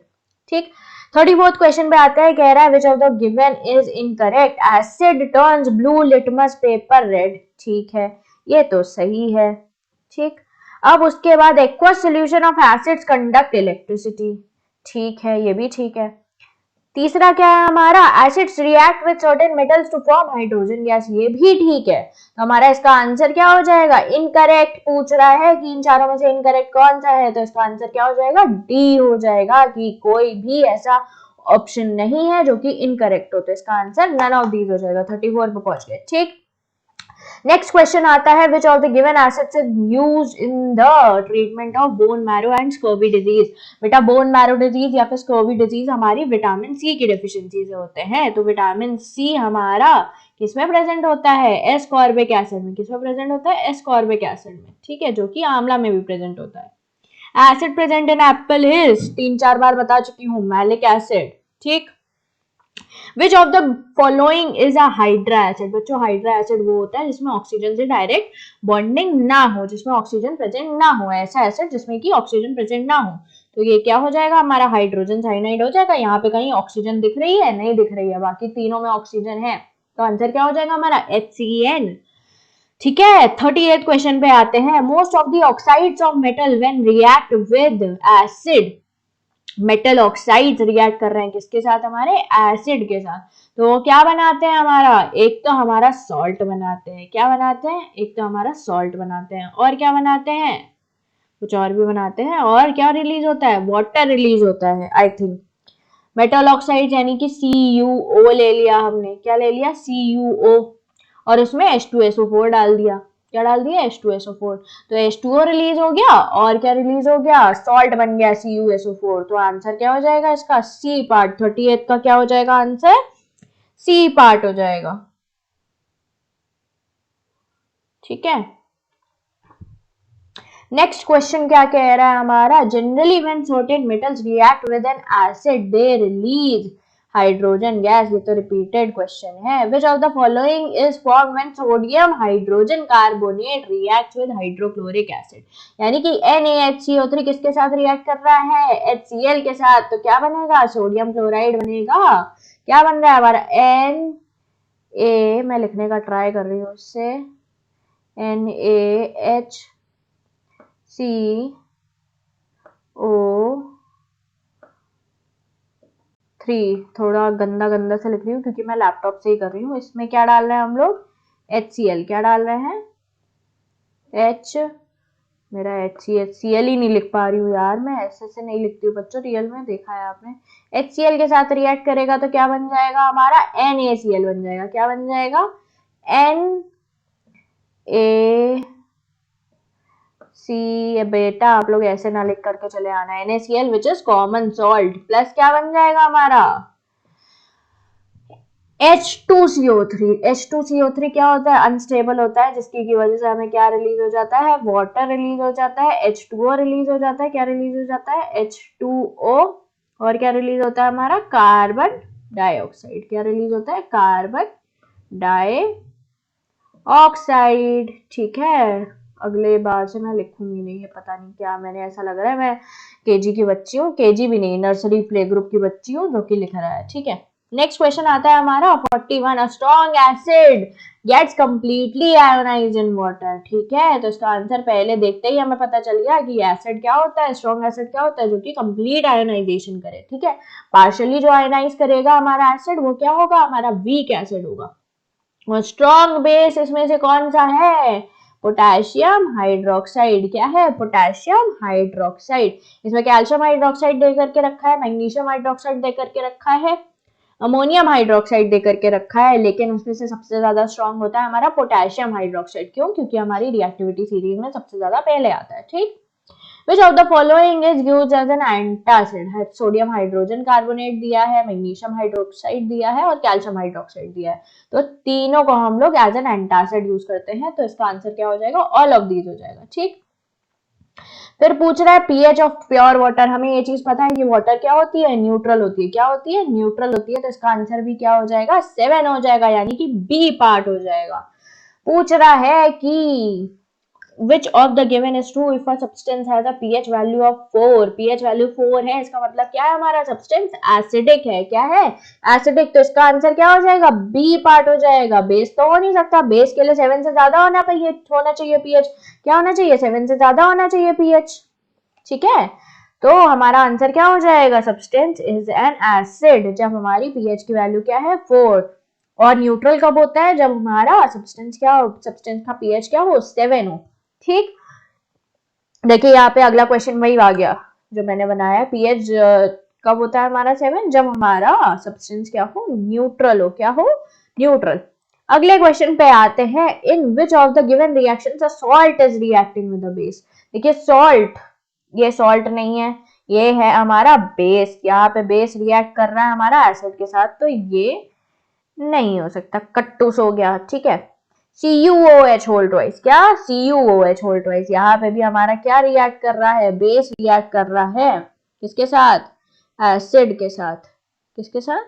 ठीक. 34th क्वेश्चन पे आता है, कह रहा है विच of the given is incorrect. Asset turns blue, litmus paper red. ठीक है, ये तो सही है. ठीक. अब उसके बाद aqueous solution of acids conduct electricity. ठीक है, ये भी ठीक है. तीसरा क्या है हमारा, acids react with certain metals to form hydrogen gas. ये भी ठीक है. तो हमारा इसका आंसर क्या हो जाएगा, इनकरेक्ट. पूछ रहा है कि इन चारों में से इनकरेक्ट कौन सा है, तो इसका आंसर क्या हो जाएगा, डी हो जाएगा, कि कोई भी ऐसा ऑप्शन नहीं है जो कि इनकरेक्ट होता है। इसका आंसर नन ऑफ दीज हो जाएगा। 34 पे पहुंच गए। ठीक, नेक्स्ट क्वेश्चन आता है विच of the given acids is used in the treatment of bone marrow and scurvy disease. बेटा बोन मैरो डिजीज या फिर स्कर्वी डिजीज हमारी विटामिन सी की डेफिशिएंसी से होते हैं। तो विटामिन सी हमारा किसमें प्रेजेंट होता है? एस्कॉर्बिक एसिड में। किसमें प्रेजेंट होता है? एस्कॉर्बिक एसिड में। ठीक है, जो कि आंवला में भी प्रेजेंट होता है। Acid present in Apple is, 3-4 बार बता चुकी हूँ, मैलिक एसिड। ठीक, Which of the following is a hydra acid? बच्चों हाइड्रा एसिड वो होता है जिसमें ऑक्सीजन से डायरेक्ट बॉन्डिंग ना हो, जिसमें ऑक्सीजन प्रेजेंट ना हो, ऐसा एसिड जिसमें कि ऑक्सीजन प्रेजेंट ना हो। तो ये क्या हो जाएगा? हमारा हाइड्रोजन साइनाइड हो जाएगा। यहाँ पे कहीं ऑक्सीजन दिख रही है? नहीं दिख रही है, बाकी तीनों में ऑक्सीजन है। तो आंसर क्या हो जाएगा हमारा? HCN। ठीक है, 38 क्वेश्चन पे आते हैं। Most of the oxides of metal when react with acid, metal oxides react कर रहे हैं किसके साथ? हमारे एसिड के साथ। तो वो क्या बनाते हैं हमारा? एक तो हमारा सॉल्ट बनाते हैं। क्या बनाते हैं? एक तो हमारा सॉल्ट बनाते हैं, और क्या बनाते हैं? कुछ और भी बनाते हैं। और क्या रिलीज होता है? वाटर रिलीज होता है आई थिंक। मेटल ऑक्साइड यानी कि CuO ले लिया हमने। क्या ले लिया? CuO, और उसमें H2SO4 डाल दिया। क्या डाल दिया? H2SO4। तो H2O रिलीज हो गया, और क्या रिलीज हो गया? सॉल्ट बन गया CuSO4। तो आंसर क्या हो जाएगा इसका? C part. 38 का क्या हो जाएगा आंसर? सी पार्ट हो जाएगा। ठीक है, नेक्स्ट क्वेश्चन क्या कह रहा है हमारा? Generally when certain metals react with N acid they release hydrogen gas. ये तो रिपीटेड क्वेश्चन है। विच of the following is form when sodium hydrogen carbonate reacts with hydrochloric acid. यानी कि NaHCO3 किसके साथ रिएक्ट कर रहा है? HCl के साथ। तो क्या बनेगा? सोडियम क्लोराइड बनेगा। क्या बन रहा है हमारा? मैं लिखने का ट्राई कर रही हूँ उससे, NaHCO3। थोड़ा गंदा गंदा से लिख रही हूँ क्योंकि मैं लैपटॉप से ही कर रही हूँ। इसमें क्या डाल रहे हैं हम लोग? HCl। क्या डाल रहे हैं? मेरा HCl ही नहीं लिख पा रही हूँ यार, मैं ऐसे से नहीं लिखती हूँ बच्चों, रियल में देखा है आपने। HCl के साथ रिएक्ट करेगा तो क्या बन जाएगा हमारा? NaCl बन जाएगा। क्या बन जाएगा? NaC। बेटा आप लोग ऐसे ना लिख करके चले आना। NaCl which is common salt, plus क्या बन जाएगा हमारा? H2CO3। H2CO3 क्या होता है? अनस्टेबल होता है, जिसकी वजह से हमें क्या रिलीज हो जाता है? वाटर रिलीज हो जाता है, H2O रिलीज हो जाता है। क्या रिलीज हो जाता है? H2O। और क्या रिलीज होता है हमारा? Carbon dioxide. क्या रिलीज होता है? Carbon dioxide. ठीक है, अगले बार से मैं लिखूंगी नहीं है, पता नहीं क्या, मैंने ऐसा लग रहा है मैं केजी की बच्ची हूँ, केजी भी नहीं, नर्सरी प्ले ग्रुप की बच्ची हूँ जो कि लिख रहा है। ठीक है, नेक्स्ट क्वेश्चन आता है हमारा 41। A strong acid gets completely ionised in water. ठीक है, तो इसका आंसर पहले देखते ही हमें पता चल गया कि एसिड क्या होता है, स्ट्रॉन्ग एसिड क्या होता है, जो कि कंप्लीट आयोनाइजेशन करे। ठीक है, पार्शियली जो आयोनाइज करेगा हमारा एसिड वो क्या होगा? हमारा वीक एसिड होगा। और स्ट्रॉन्ग बेस इसमें से कौन सा है? Potassium hydroxide. क्या है? Potassium hydroxide. इसमें कैल्शियम हाइड्रोक्साइड दे करके रखा है, मैग्नीशियम हाइड्रोक्साइड दे करके रखा है, अमोनियम हाइड्रोक्साइड दे करके रखा है, लेकिन उसमें से सबसे ज्यादा स्ट्रॉन्ग होता है हमारा पोटेशियम हाइड्रोक्साइड। क्यों? क्योंकि हमारी रिएक्टिविटी सीरीज में सबसे ज्यादा पहले आता है। ठीक, Which of the following is used as an antacid? Sodium hydrogen carbonate दिया है, मैग्नीशियम हाइड्रोक्साइड दिया है, और कैल्शियम हाइड्रोक्साइड दिया है। तो तीनों को हम लोग एज एन एंटासिड यूज करते हैं। तो इसका आंसर क्या हो जाएगा? ऑल ऑफ दीज हो जाएगा। ठीक, फिर पूछ रहा है पीएच ऑफ प्योर वाटर। हमें ये चीज पता है कि वाटर क्या होती है? न्यूट्रल होती है। क्या होती है? न्यूट्रल होती है। तो इसका आंसर भी क्या हो जाएगा? 7 हो जाएगा, यानी कि बी पार्ट हो जाएगा। पूछ रहा है कि which of the given is true if a substance has a pH value of 4? pH value 4 है, इसका मतलब क्या है? हमारा सब्सटेंस एसिडिक है। क्या है? एसिडिक। तो इसका आंसर क्या हो जाएगा? बी पार्ट हो जाएगा। बेस तो हो नहीं सकता, बेस के लिए 7 से ज्यादा होना चाहिए pH। क्या होना चाहिए? 7 से ज्यादा होना चाहिए pH। ठीक है, तो हमारा आंसर क्या हो जाएगा? सब्सटेंस इज एन एसिड जब हमारी pH की वैल्यू क्या है? 4। और न्यूट्रल कब होता है? जब हमारा सब्सटेंस का pH क्या हो? 7 हो। ठीक, देखिए यहाँ पे अगला क्वेश्चन वही आ गया जो मैंने बनाया है। पीएच कब होता है हमारा 7? जब हमारा सब्सटेंस क्या हो, न्यूट्रल हो। क्या हो? न्यूट्रल। अगले क्वेश्चन पे आते हैं, in which of the given reactions a salt is reacting with the base. देखिए सॉल्ट, ये सॉल्ट नहीं है, ये है हमारा बेस। यहाँ पे बेस रिएक्ट कर रहा है हमारा एसिड के साथ, तो ये नहीं हो सकता, कट्टूस हो गया। ठीक है, CuOH होल ट्वाइस। क्या? CuOH whole twice. यहाँ पे भी हमारा क्या रिएक्ट कर रहा है? बेस रिएक्ट कर रहा है किसके साथ? एसिड के साथ। किसके साथ?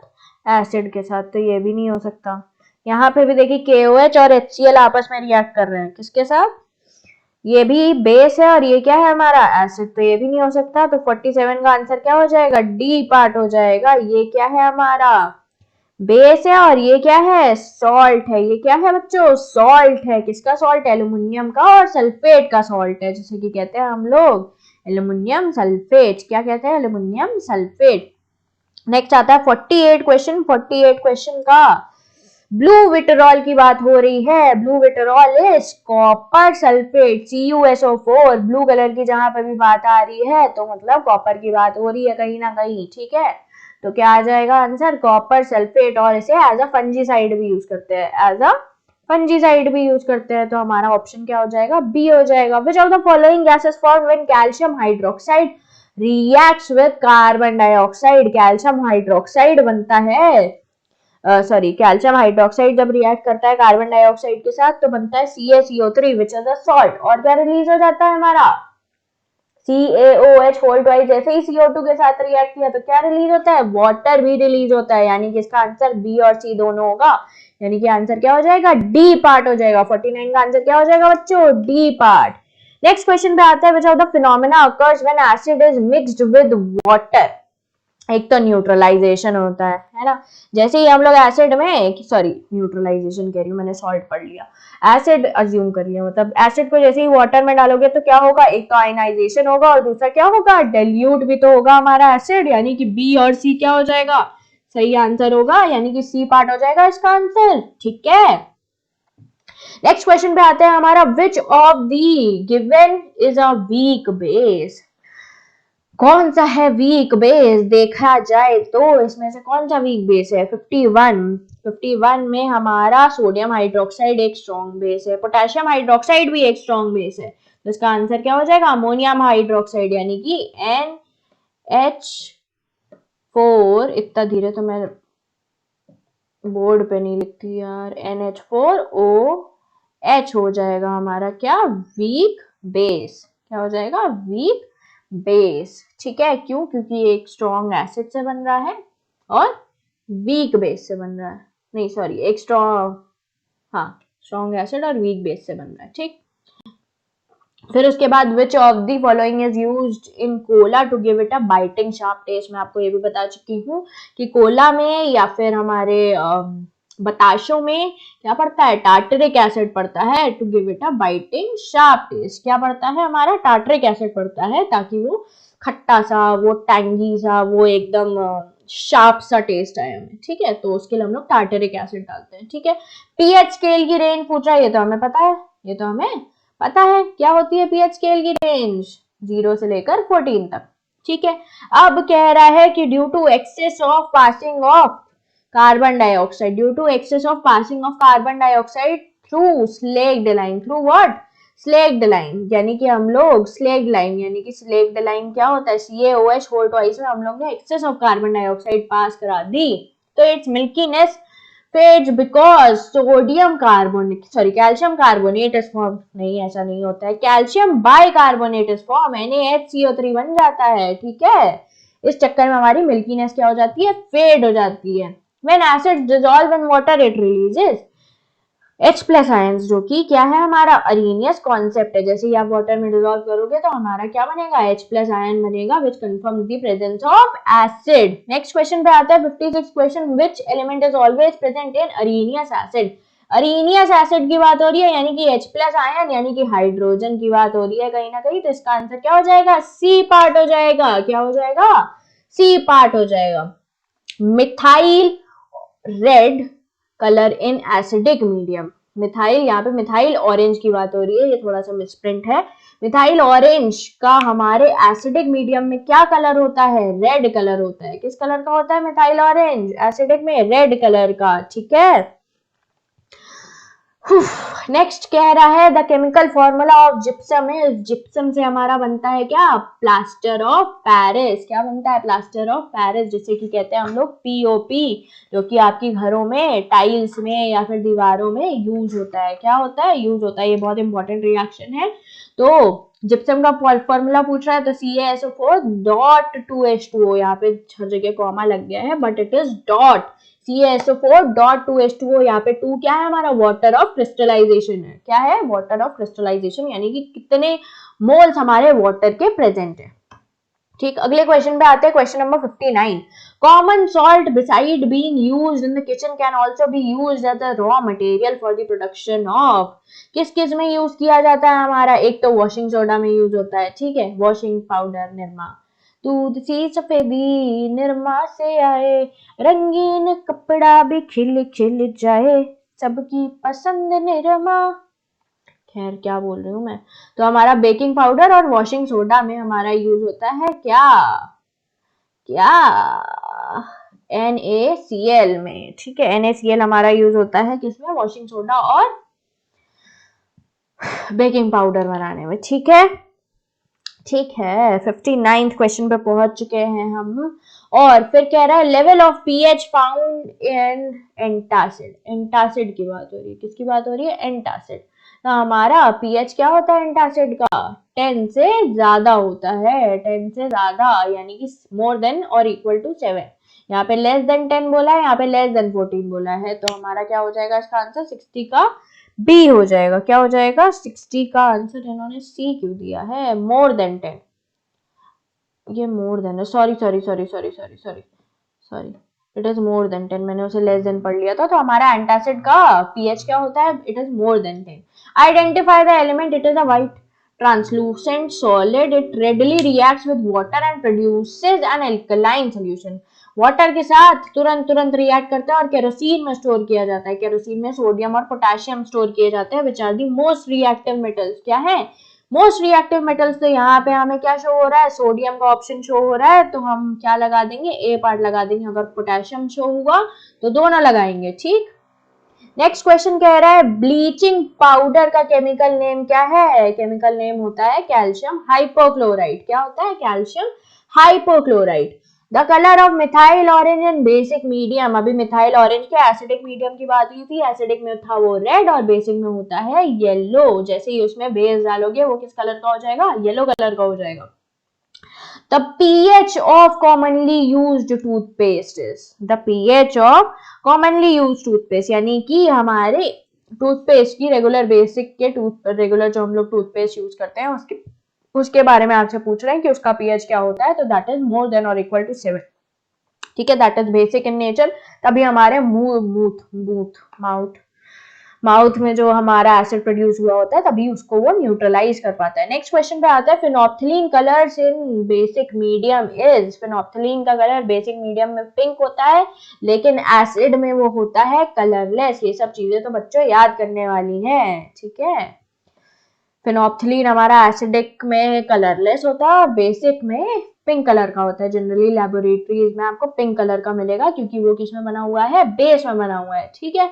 एसिड के साथ, तो ये भी नहीं हो सकता। यहाँ पे भी देखिए KOH और HCl आपस में रिएक्ट कर रहे हैं, किसके साथ? ये भी बेस है और ये क्या है हमारा? एसिड, तो ये भी नहीं हो सकता। तो 47 का आंसर क्या हो जाएगा? डी पार्ट हो जाएगा। ये क्या है हमारा? बेस है और ये क्या है? सॉल्ट है। ये क्या है बच्चों? सॉल्ट है। किसका सॉल्ट? एल्यूमिनियम का और सल्फेट का सॉल्ट है, जिसे कि कहते हैं हम लोग एल्यूमिनियम सल्फेट। क्या कहते हैं? Aluminium sulphate. नेक्स्ट आता है 48 क्वेश्चन। 48 क्वेश्चन का ब्लू विटरॉल की बात हो रही है। Blue vitriol is copper sulphate, CuSO4। Blue colour की जहां पर भी बात आ रही है तो मतलब कॉपर की बात हो रही है कहीं ना कहीं। ठीक है, तो क्या आ जाएगा आंसर? Copper sulphate. और इसे एज अ फंजीसाइड भी यूज करते हैं, एज अ फंजीसाइड भी यूज करते हैं। तो हमारा ऑप्शन क्या हो जाएगा? बी हो जाएगा। विच of the following gases form when calcium hydroxide reacts with carbon dioxide. Calcium hydroxide बनता है, सॉरी कैल्शियम हाइड्रोक्साइड जब रिएक्ट करता है कार्बन डाइऑक्साइड के साथ तो बनता है CaCO3 which is a salt. और क्या रिलीज हो जाता है हमारा? CaOH whole twice. जैसे ही CO2 के साथ रिएक्ट किया तो क्या रिलीज होता है? वाटर भी रिलीज होता है। यानी कि इसका आंसर बी और सी दोनों होगा। यानी कि आंसर क्या हो जाएगा? डी पार्ट हो जाएगा। 49 का आंसर क्या हो जाएगा बच्चों? D part. नेक्स्ट क्वेश्चन पे आता है, विच of the phenomena occurs when acid is mixed with water. एक तो न्यूट्रलाइजेशन होता है ना। जैसे ही हम लोग एसिड में, सॉरी न्यूट्रलाइजेशन कह रही हूँ मैंने, सॉल्ट पढ़ लिया, एसिड अज्यूम कर लिया। मतलब एसिड को जैसे ही वाटर में डालोगे तो क्या होगा? एक तो आयनाइजेशन होगा और दूसरा क्या होगा? डाइल्यूट भी तो होगा हमारा एसिड। यानी कि बी और सी क्या हो जाएगा? सही आंसर होगा, यानी कि सी पार्ट हो जाएगा इसका आंसर। ठीक है, नेक्स्ट क्वेश्चन पे आते हैं हमारा, विच of the given is a weak base. कौन सा है वीक बेस? देखा जाए तो इसमें से कौन सा वीक बेस है? 51 में हमारा सोडियम हाइड्रोक्साइड एक स्ट्रॉन्ग बेस है, पोटेशियम हाइड्रोक्साइड भी एक स्ट्रॉन्ग बेस है। तो इसका आंसर क्या हो जाएगा? अमोनियम हाइड्रोक्साइड, यानी कि NH4। इतना धीरे तो मैं बोर्ड पे नहीं लिखती यार। NH4OH हो जाएगा हमारा क्या? Weak base. क्या हो जाएगा? Weak base. ठीक है, क्यों? क्योंकि ये एक स्ट्रॉन्ग एसिड से बन रहा है और वीक बेस से बन रहा है। नहीं सॉरी, एक स्ट्रॉन्ग, हाँ स्ट्रॉन्ग एसिड और वीक बेस से बन रहा है। ठीक, फिर उसके बाद which of the following is used in cola to give it a biting sharp taste. मैं आपको ये भी बता चुकी हूँ कि कोला में या फिर हमारे बताशों में क्या पड़ता है? टार्टरिक एसिड पड़ता है to give it a biting sharp taste. क्या पड़ता है हमारा? टार्टरिक एसिड पड़ता है ताकि वो खट्टा सा, वो टैंगी सा, वो एकदम शार्प सा टेस्ट आए हमें। ठीक है, तो उसके लिए हम लोग टार्टरिक एसिड डालते हैं। ठीक है, पीएच स्केल की रेंज पूछा, ये तो हमें पता है, ये तो हमें पता है क्या होती है पीएच स्केल की रेंज? 0 से लेकर 14 तक। ठीक है, अब कह रहा है कि due to excess of passing of carbon dioxide, due to excess of passing of carbon dioxide through slaked lime, through what? Slaked lime. यानी कि हम लोग स्लेक्ड लाइन, यानी कि स्लेक्ड लाइन क्या होता है? CaOH होल ट्वाइस में हम लोग ने एक्सेस ऑफ कार्बन डाइऑक्साइड पास करा दी तो it's milkiness phase because sodium carbonate, sorry calcium carbonate is form. नहीं, ऐसा नहीं होता है, calcium by carbonate is form, NaHCO3 बन जाता है। ठीक है, इस चक्कर में हमारी मिल्कीनेस क्या हो जाती है? फेड हो जाती है। When acid dissolve in water it releases H plus ions, जो कि क्या है हमारा? अरीनियस कॉन्सेप्ट है। जैसे ही आप वाटर में डिसॉल्व करोगे तो हमारा क्या बनेगा? H प्लस आयन बनेगा which confirms the presence of acid. Next question पे आता है 56 question, which element is always present in Arrhenius acid. Arrhenius acid की बात हो रही है, यानी कि H प्लस आयन, यानी कि हाइड्रोजन की बात हो रही है कहीं ना कहीं। तो इसका आंसर क्या हो जाएगा? सी पार्ट हो जाएगा। क्या हो जाएगा? सी पार्ट हो जाएगा। Methyl red colour in acidic medium, methyl, यहाँ पे मिथाइल ऑरेंज की बात हो रही है, ये थोड़ा सा मिसप्रिंट है। मिथाइल ऑरेंज का हमारे एसिडिक मीडियम में क्या कलर होता है? रेड कलर होता है। किस कलर का होता है मिथाइल ऑरेंज एसिडिक में? रेड कलर का, ठीक है। नेक्स्ट कह रहा है the chemical formula of gypsum है। जिप्सम से हमारा बनता है क्या? Plaster of Paris. क्या बनता है? प्लास्टर ऑफ पेरिस, जिसे कि कहते हैं हम लोग पीओपी, जो कि आपके घरों में टाइल्स में या फिर दीवारों में यूज होता है। क्या होता है? यूज होता है। ये बहुत इंपॉर्टेंट रिएक्शन है। तो जिप्सम का फॉर्मूला पूछ रहा है तो CaSO4 डॉट 2H2O, यहाँ पे हर जगह कॉमा लग गया है but it is dot. CaSO4 dot 2H2O, यहाँ पे 2 क्या है हमारा? वाटर ऑफ क्रिस्टलाइजेशन है। क्या है? वाटर ऑफ क्रिस्टलाइजेशन, यानी कि कितने मोल्स हमारे वाटर के प्रेजेंट है। ठीक, अगले क्वेश्चन पे आते हैं। Question number 59। Common salt beside being used in the kitchen can also be used as a raw material for the production of. किस किस में यूज किया जाता है हमारा? एक तो वॉशिंग सोडा में यूज होता है, ठीक है, वॉशिंग पाउडर, निरमा। दूध सी सफेदी निरमा से आए, रंगीन कपड़ा भी खिल खिल जाए, सबकी पसंद निरमा। खैर क्या बोल रही हूँ मैं। तो हमारा बेकिंग पाउडर और वॉशिंग सोडा में हमारा यूज होता है क्या? क्या? NaCl में, ठीक है। NaCl हमारा यूज होता है किसमें? वॉशिंग सोडा और बेकिंग पाउडर बनाने में, ठीक है। ठीक है, 59th क्वेश्चन पे पहुंच चुके हैं हम। और फिर कह रहा है level of pH found in antacid. Antacid की बात हो रही है। किसकी बात हो रही है? एंटासिड। तो हमारा पीएच क्या होता है एंटासिड का? 10 से ज्यादा होता है। 10 से ज्यादा यानी कि मोर देन और इक्वल टू 7। यहाँ पे लेस देन 10 बोला है, यहाँ पे लेस देन 14 बोला है। तो हमारा क्या हो जाएगा इसका आंसर? 60 का बी हो जाएगा। क्या हो जाएगा? 60 का आंसर इन्होंने सी क्यों दिया है? More than 10। ये मोर देन है, sorry sorry sorry sorry sorry sorry sorry, it is more than 10। मैंने उसे लेस देन पढ़ लिया था। तो हमारा एंटासिड का पीएच क्या होता है? It is more than 10। Identify the element. It is a white translucent solid. It readily reacts with water and produces an alkaline solution. Water के साथ तुरंत तुरंत रिएक्ट करता है और केरोसिन में स्टोर किया जाता है। केरोसिन में सोडियम और पोटेशियम स्टोर किए जाते हैं, which are the most reactive metals. क्या है? Most reactive metals. तो यहाँ पे हमें क्या शो हो रहा है? सोडियम का ऑप्शन शो हो रहा है, तो हम क्या लगा देंगे? ए पार्ट लगा देंगे। अगर पोटेशियम शो हुआ तो दोनों लगाएंगे, ठीक। नेक्स्ट क्वेश्चन कह रहा है ब्लीचिंग पाउडर का केमिकल नेम क्या है? केमिकल नेम होता है कैल्शियम हाइपोक्लोराइड। क्या होता है? Calcium hypochloride. The colour of methyl orange in basic medium. अभी मिथाइल ऑरेंज के एसिडिक मीडियम की बात हुई थी। एसिडिक में था वो रेड और बेसिक में होता है येलो। जैसे ही उसमें बेस डालोगे वो किस कलर का हो जाएगा? येलो कलर का हो जाएगा। The pH of commonly used toothpaste is the pH of commonly used toothpaste, यानी कि हमारे टूथपेस्ट की रेगुलर बेसिक के रेगुलर जो हम लोग टूथपेस्ट यूज करते हैं उसके बारे में आपसे पूछ रहे हैं कि उसका पीएच क्या होता है। तो दैट इज मोर देन और इक्वल टू 7, ठीक है। That is basic in nature. तभी हमारे माउथ में जो हमारा एसिड प्रोड्यूस हुआ होता है तभी उसको वो न्यूट्रलाइज कर पाता है। नेक्स्ट क्वेश्चन पे आता है phenolphthalein colours in basic medium is. Phenolphthalein का कलर बेसिक मीडियम में पिंक होता है, लेकिन एसिड में वो होता है कलरलेस। ये सब चीजें तो बच्चों याद करने वाली हैं, ठीक है। फिनोप्थिलीन हमारा एसिडिक में कलरलेस होता है और बेसिक में पिंक कलर का होता है। जनरली लैबोरेटरीज में आपको पिंक कलर का मिलेगा क्योंकि वो किसमें बना हुआ है? बेस में बना हुआ है, ठीक है।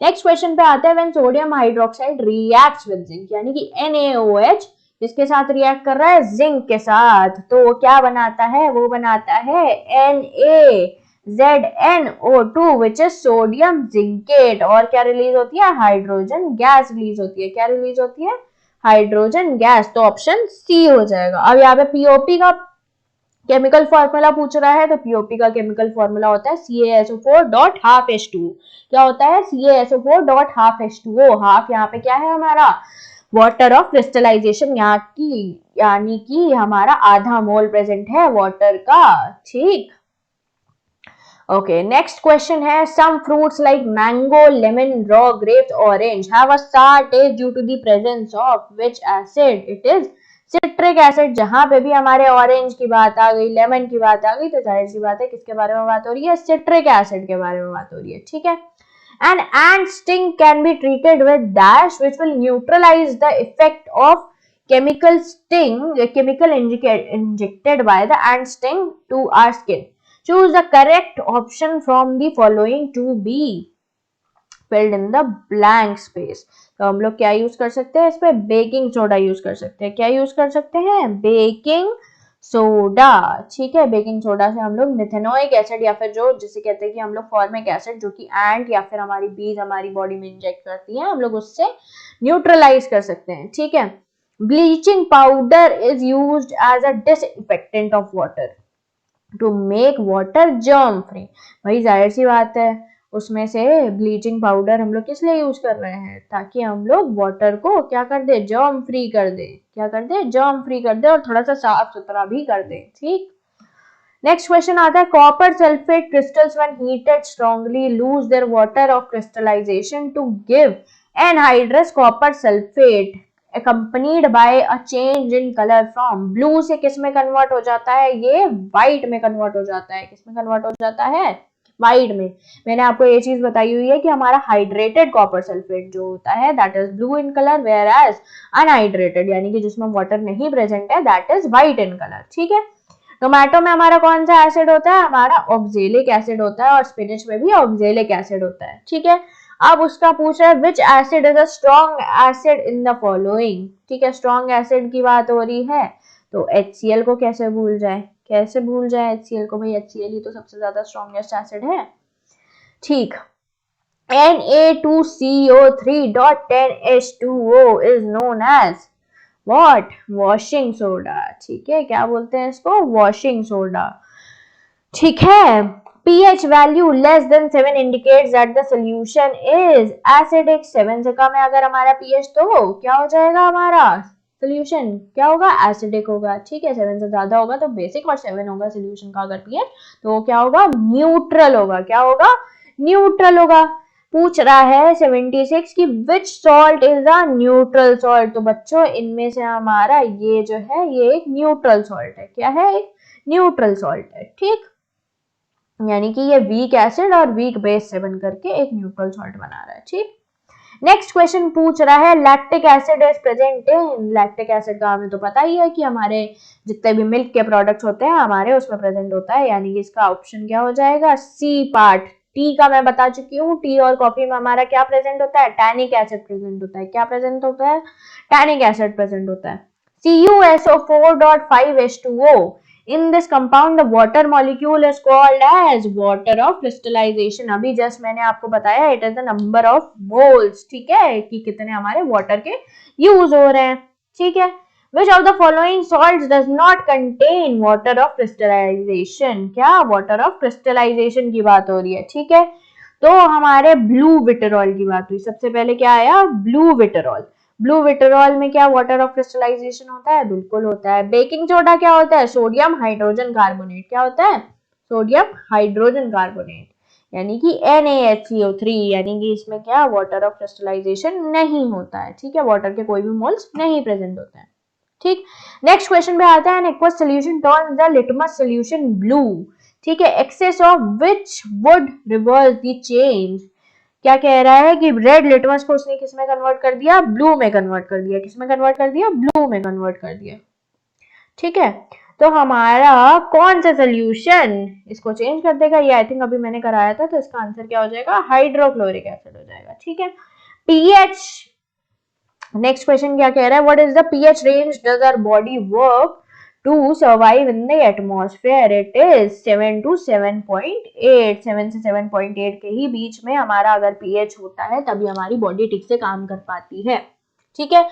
नेक्स्ट क्वेश्चन पे आते हैं when sodium hydroxide reacts with zinc, यानी कि NaOH किसके साथ रिएक्ट कर रहा है? जिंक के साथ। तो वो क्या बनाता है? वो बनाता है NaZnO2 which is sodium zincate. और क्या रिलीज होती है? हाइड्रोजन गैस रिलीज होती है। क्या रिलीज होती है? Hydrogen gas. तो ऑप्शन सी हो जाएगा। अब यहाँ पे पीओपी का केमिकल फॉर्मूला पूछ रहा है, तो पीओपी का केमिकल फॉर्मूला होता है CaSO4 डॉट हाफ H2O। क्या होता है? CaSO4 dot half H2O। Half यहाँ पे क्या है हमारा? वाटर ऑफ क्रिस्टलाइजेशन, यहाँ की यानी कि हमारा आधा मोल प्रेजेंट है वाटर का, ठीक। ओके, नेक्स्ट क्वेश्चन है some fruits like mango, lemon, raw grapes, orange have a sour taste due to the presence of which acid? It is citric acid. जहां पे भी हमारे ऑरेंज की बात आ गई, लेमन की बात आ गई, तो जाहिर सी बात है किसके बारे में बात हो रही है? सिट्रिक एसिड के बारे में बात हो रही है, ठीक है। An ant sting can be treated with dash, which will neutralize the effect of chemical injected by the ant sting to our skin. Choose the correct option from the following to be filled in the blank space. तो हम लोग क्या use कर सकते हैं, इस पे baking soda use कर सकते हैं. क्या यूज कर सकते हैं, बेकिंग सोडा. ठीक है, बेकिंग सोडा से हम लोग मिथेनोइक एसिड या फिर जो जिसे कहते हैं कि हम लोग फॉर्मिक एसिड जो कि एंट या फिर हमारी बीज हमारी बॉडी में इंजेक्ट करती है, हम लोग उससे न्यूट्रलाइज कर सकते हैं. ठीक है. Bleaching powder is used as a disinfectant of water to make water germ free. भाई जाहिर सी बात है, उसमें से ब्लीचिंग पाउडर हम लोग किस लिए यूज कर रहे हैं, ताकि हम लोग वाटर को क्या कर दे, जर्म फ्री कर दे. क्या कर दे, जर्म फ्री कर दे और थोड़ा सा साफ सुथरा भी कर दे. ठीक. नेक्स्ट क्वेश्चन आता है, copper sulphate crystals when heated strongly lose their water of crystallisation to give anhydrous copper sulphate accompanied by a change in color from blue से किस में कन्वर्ट हो जाता है, ये व्हाइट में कन्वर्ट हो जाता है. किस में कन्वर्ट हो जाता है, व्हाइट में. मैंने आपको ये चीज बताई हुई है कि हमारा हाइड्रेटेड कॉपर सल्फेट जो होता है that is blue in colour, whereas unhydrated यानी कि जिसमें वाटर नहीं प्रेजेंट है that is white in colour. ठीक है. टोमेटो में हमारा कौन सा एसिड होता है, हमारा ऑक्जेलिक एसिड होता है और स्पिनच में भी ऑक्जेलिक एसिड होता है. ठीक है. अब उसका पूछ रहा है विच acid is a strong acid in the following. ठीक है, स्ट्रॉन्ग एसिड की बात हो रही है तो HCl को कैसे भूल जाए, कैसे भूल जाए HCl को, भाई HCl ही तो सबसे ज्यादा स्ट्रॉन्गेस्ट एसिड है. ठीक. Na2CO3.10H2O is known as what, washing soda. ठीक है, क्या बोलते हैं इसको, washing soda. ठीक है. pH value less than 7 indicates that the solution is acidic. 7 से कम है अगर हमारा pH तो क्या हो जाएगा, हमारा सोल्यूशन क्या होगा, एसिडिक होगा. ठीक है. 7 से ज्यादा होगा तो बेसिक और 7 होगा सोल्यूशन का अगर pH तो क्या होगा, न्यूट्रल होगा. क्या होगा, न्यूट्रल होगा. पूछ रहा है 76 की which salt is a neutral salt. तो बच्चों इनमें से हमारा ये जो है ये एक न्यूट्रल सॉल्ट है. क्या है, एक न्यूट्रल सॉल्ट है. ठीक. यानी कि ये वीक एसिड और वीक बेस से बन करके एक न्यूट्रल सॉल्ट बना रहा है. ठीक. नेक्स्ट क्वेश्चन पूछ रहा है lactic acid is present in. Lactic acid का हमें तो पता ही है कि हमारे जितने भी मिल्क के प्रोडक्ट्स होते हैं हमारे उसमें प्रेजेंट होता है, यानी कि इसका ऑप्शन क्या हो जाएगा, सी पार्ट. टी का मैं बता चुकी हूँ, टी और कॉफी में हमारा क्या प्रेजेंट होता है, टैनिक एसिड प्रेजेंट होता है. क्या प्रेजेंट होता है, टैनिक एसिड प्रेजेंट होता है. CuSO4.5H2O. In this compound the water molecule is called as water of crystallization. अभी जस्ट मैंने आपको बताया it is the number of moles. ठीक है, कि कितने हमारे वाटर के यूज हो रहे हैं. ठीक है. Which of the following salts does not contain water of crystallization. क्या water of crystallization की बात हो रही है. ठीक है. तो हमारे ब्लू विटरॉल की बात हुई. सबसे पहले क्या आया, ब्लू विटरॉल. ब्लू विटरॉल में क्या वाटर ऑफ क्रिस्टलाइजेशन होता है, बिल्कुल होता है. बेकिंग सोडा क्या होता है, सोडियम हाइड्रोजन कार्बोनेट. क्या होता है, सोडियम हाइड्रोजन कार्बोनेट यानी कि NaHCO3. यानी कि इसमें क्या वाटर ऑफ क्रिस्टलाइजेशन नहीं होता है. ठीक है, वाटर के कोई भी मोल्स नहीं प्रेजेंट होते हैं. ठीक. नेक्स्ट क्वेश्चन पे आता है, an aqueous solution turns the litmus solution blue. ठीक है, excess of which would reverse the change. क्या कह रहा है कि रेड लिटमस को उसने किस में कन्वर्ट कर दिया, ब्लू में कन्वर्ट कर दिया. किस में कन्वर्ट कर दिया, ब्लू में कन्वर्ट कर दिया. ठीक है. तो हमारा कौन सा सोल्यूशन इसको चेंज कर देगा, ये आई थिंक अभी मैंने कराया था, तो इसका आंसर क्या हो जाएगा, हाइड्रोक्लोरिक एसिड हो जाएगा. ठीक है. पीएच. नेक्स्ट क्वेश्चन क्या कह रहा है, what is the pH range does our body work to survive in the atmosphere. It is 7 to 7.8. 7 से 7.8 के ही बीच में हमारा अगर pH होता है तभी हमारी बॉडी ठीक से काम कर पाती है. ठीक है.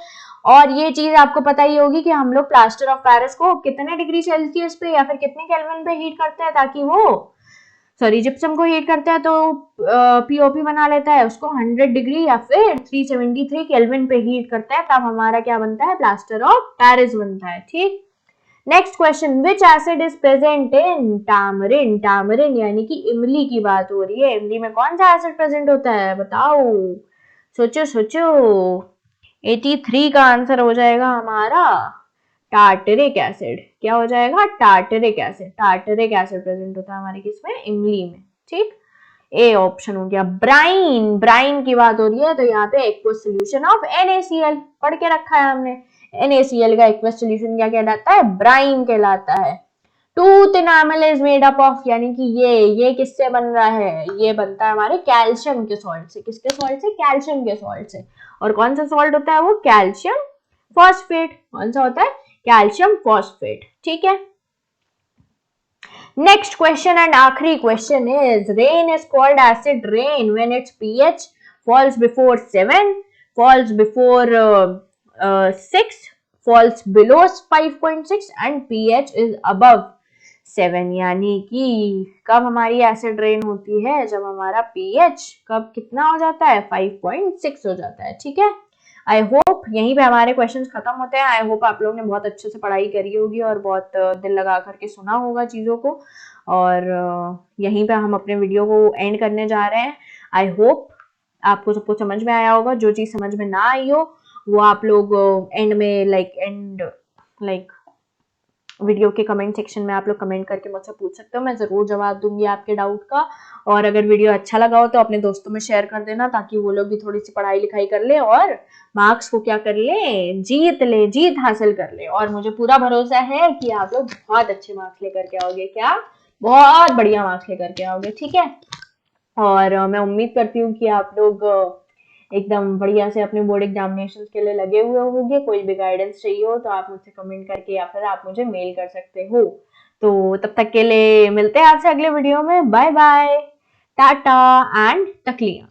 और ये चीज आपको पता ही होगी कि हम लोग प्लास्टर ऑफ पेरिस को कितने डिग्री सेल्सियस पे या फिर कितने केल्विन पे हीट करते हैं, ताकि वो जिप्सम को हीट करते हैं तो पीओपी बना लेता है, उसको 100 डिग्री या फिर 373 केल्विन पे हीट करता है, तब हमारा क्या बनता है, प्लास्टर ऑफ पेरिस बनता है. ठीक. Next question, which acid is present in tamarind. Tamarind यानी कि इमली की बात हो रही है. इमली में कौन सा एसिड प्रेजेंट होता है, बताओ, सोचो सोचो. 83 का आंसर हो जाएगा हमारा टार्टरिक एसिड. क्या हो जाएगा, tartaric acid. Tartaric acid present होता है हमारे किसमें, इमली में. ठीक. ए ऑप्शन हो गया। ब्राइन, ब्राइन की बात हो रही है तो यहाँ पे एक्वस सोल्यूशन ऑफ NaCl पढ़ के रखा है हमने। NaCl का एक्वस सोल्यूशन क्या कहलाता है? ब्राइन कहलाता है। Tooth enamel is made up of, यानी कि ये किससे बन रहा है? ये बनता है हमारे कैल्शियम के सॉल्ट से। किसके सॉल्ट से? कैल्शियम के सॉल्ट से। और कौन सा सॉल्ट होता है वो? Calcium phosphate. कौन सा होता है? Calcium phosphate. ठीक है। नेक्स्ट क्वेश्चन एंड आखिरी question is, rain is called acid rain when it's pH falls before 7, falls before 6, falls below 5.6 and pH is above 7। यानी कि कब हमारी एसिड रेन होती है? जब हमारा pH कब कितना हो जाता है? 5.6 हो जाता है। ठीक है। आई होप यहीं पे हमारे क्वेश्चंस खत्म होते हैं। आई होप आप लोगों ने बहुत अच्छे से पढ़ाई करी होगी और बहुत दिल लगा करके सुना होगा चीज़ों को। और यहीं पे हम अपने वीडियो को एंड करने जा रहे हैं। आई होप आपको सब कुछ समझ में आया होगा। जो चीज़ समझ में ना आई हो वो आप लोग एंड में लाइक वीडियो के कमेंट सेक्शन में आप लोग कमेंट करके मुझसे पूछ सकते हो। मैं ज़रूर जवाब दूंगी आपके डाउट का। और अगर वीडियो अच्छा लगा हो तो अपने दोस्तों में शेयर कर देना, ताकि वो लोग भी थोड़ी सी पढ़ाई लिखाई कर ले और मार्क्स को क्या कर ले? जीत हासिल कर ले। और मुझे पूरा भरोसा है कि आप लोग बहुत अच्छे मार्क्स लेकर के आओगे। क्या? बहुत बढ़िया मार्क्स लेकर के आओगे। ठीक है। और मैं उम्मीद करती हूँ कि आप लोग एकदम बढ़िया से अपने बोर्ड एग्जामिनेशन के लिए लगे हुए होंगे। कोई भी गाइडेंस चाहिए हो तो आप मुझसे कमेंट करके या फिर आप मुझे मेल कर सकते हो। तो तब तक के लिए मिलते हैं आपसे अगले वीडियो में। Bye bye, tata and तकलिया।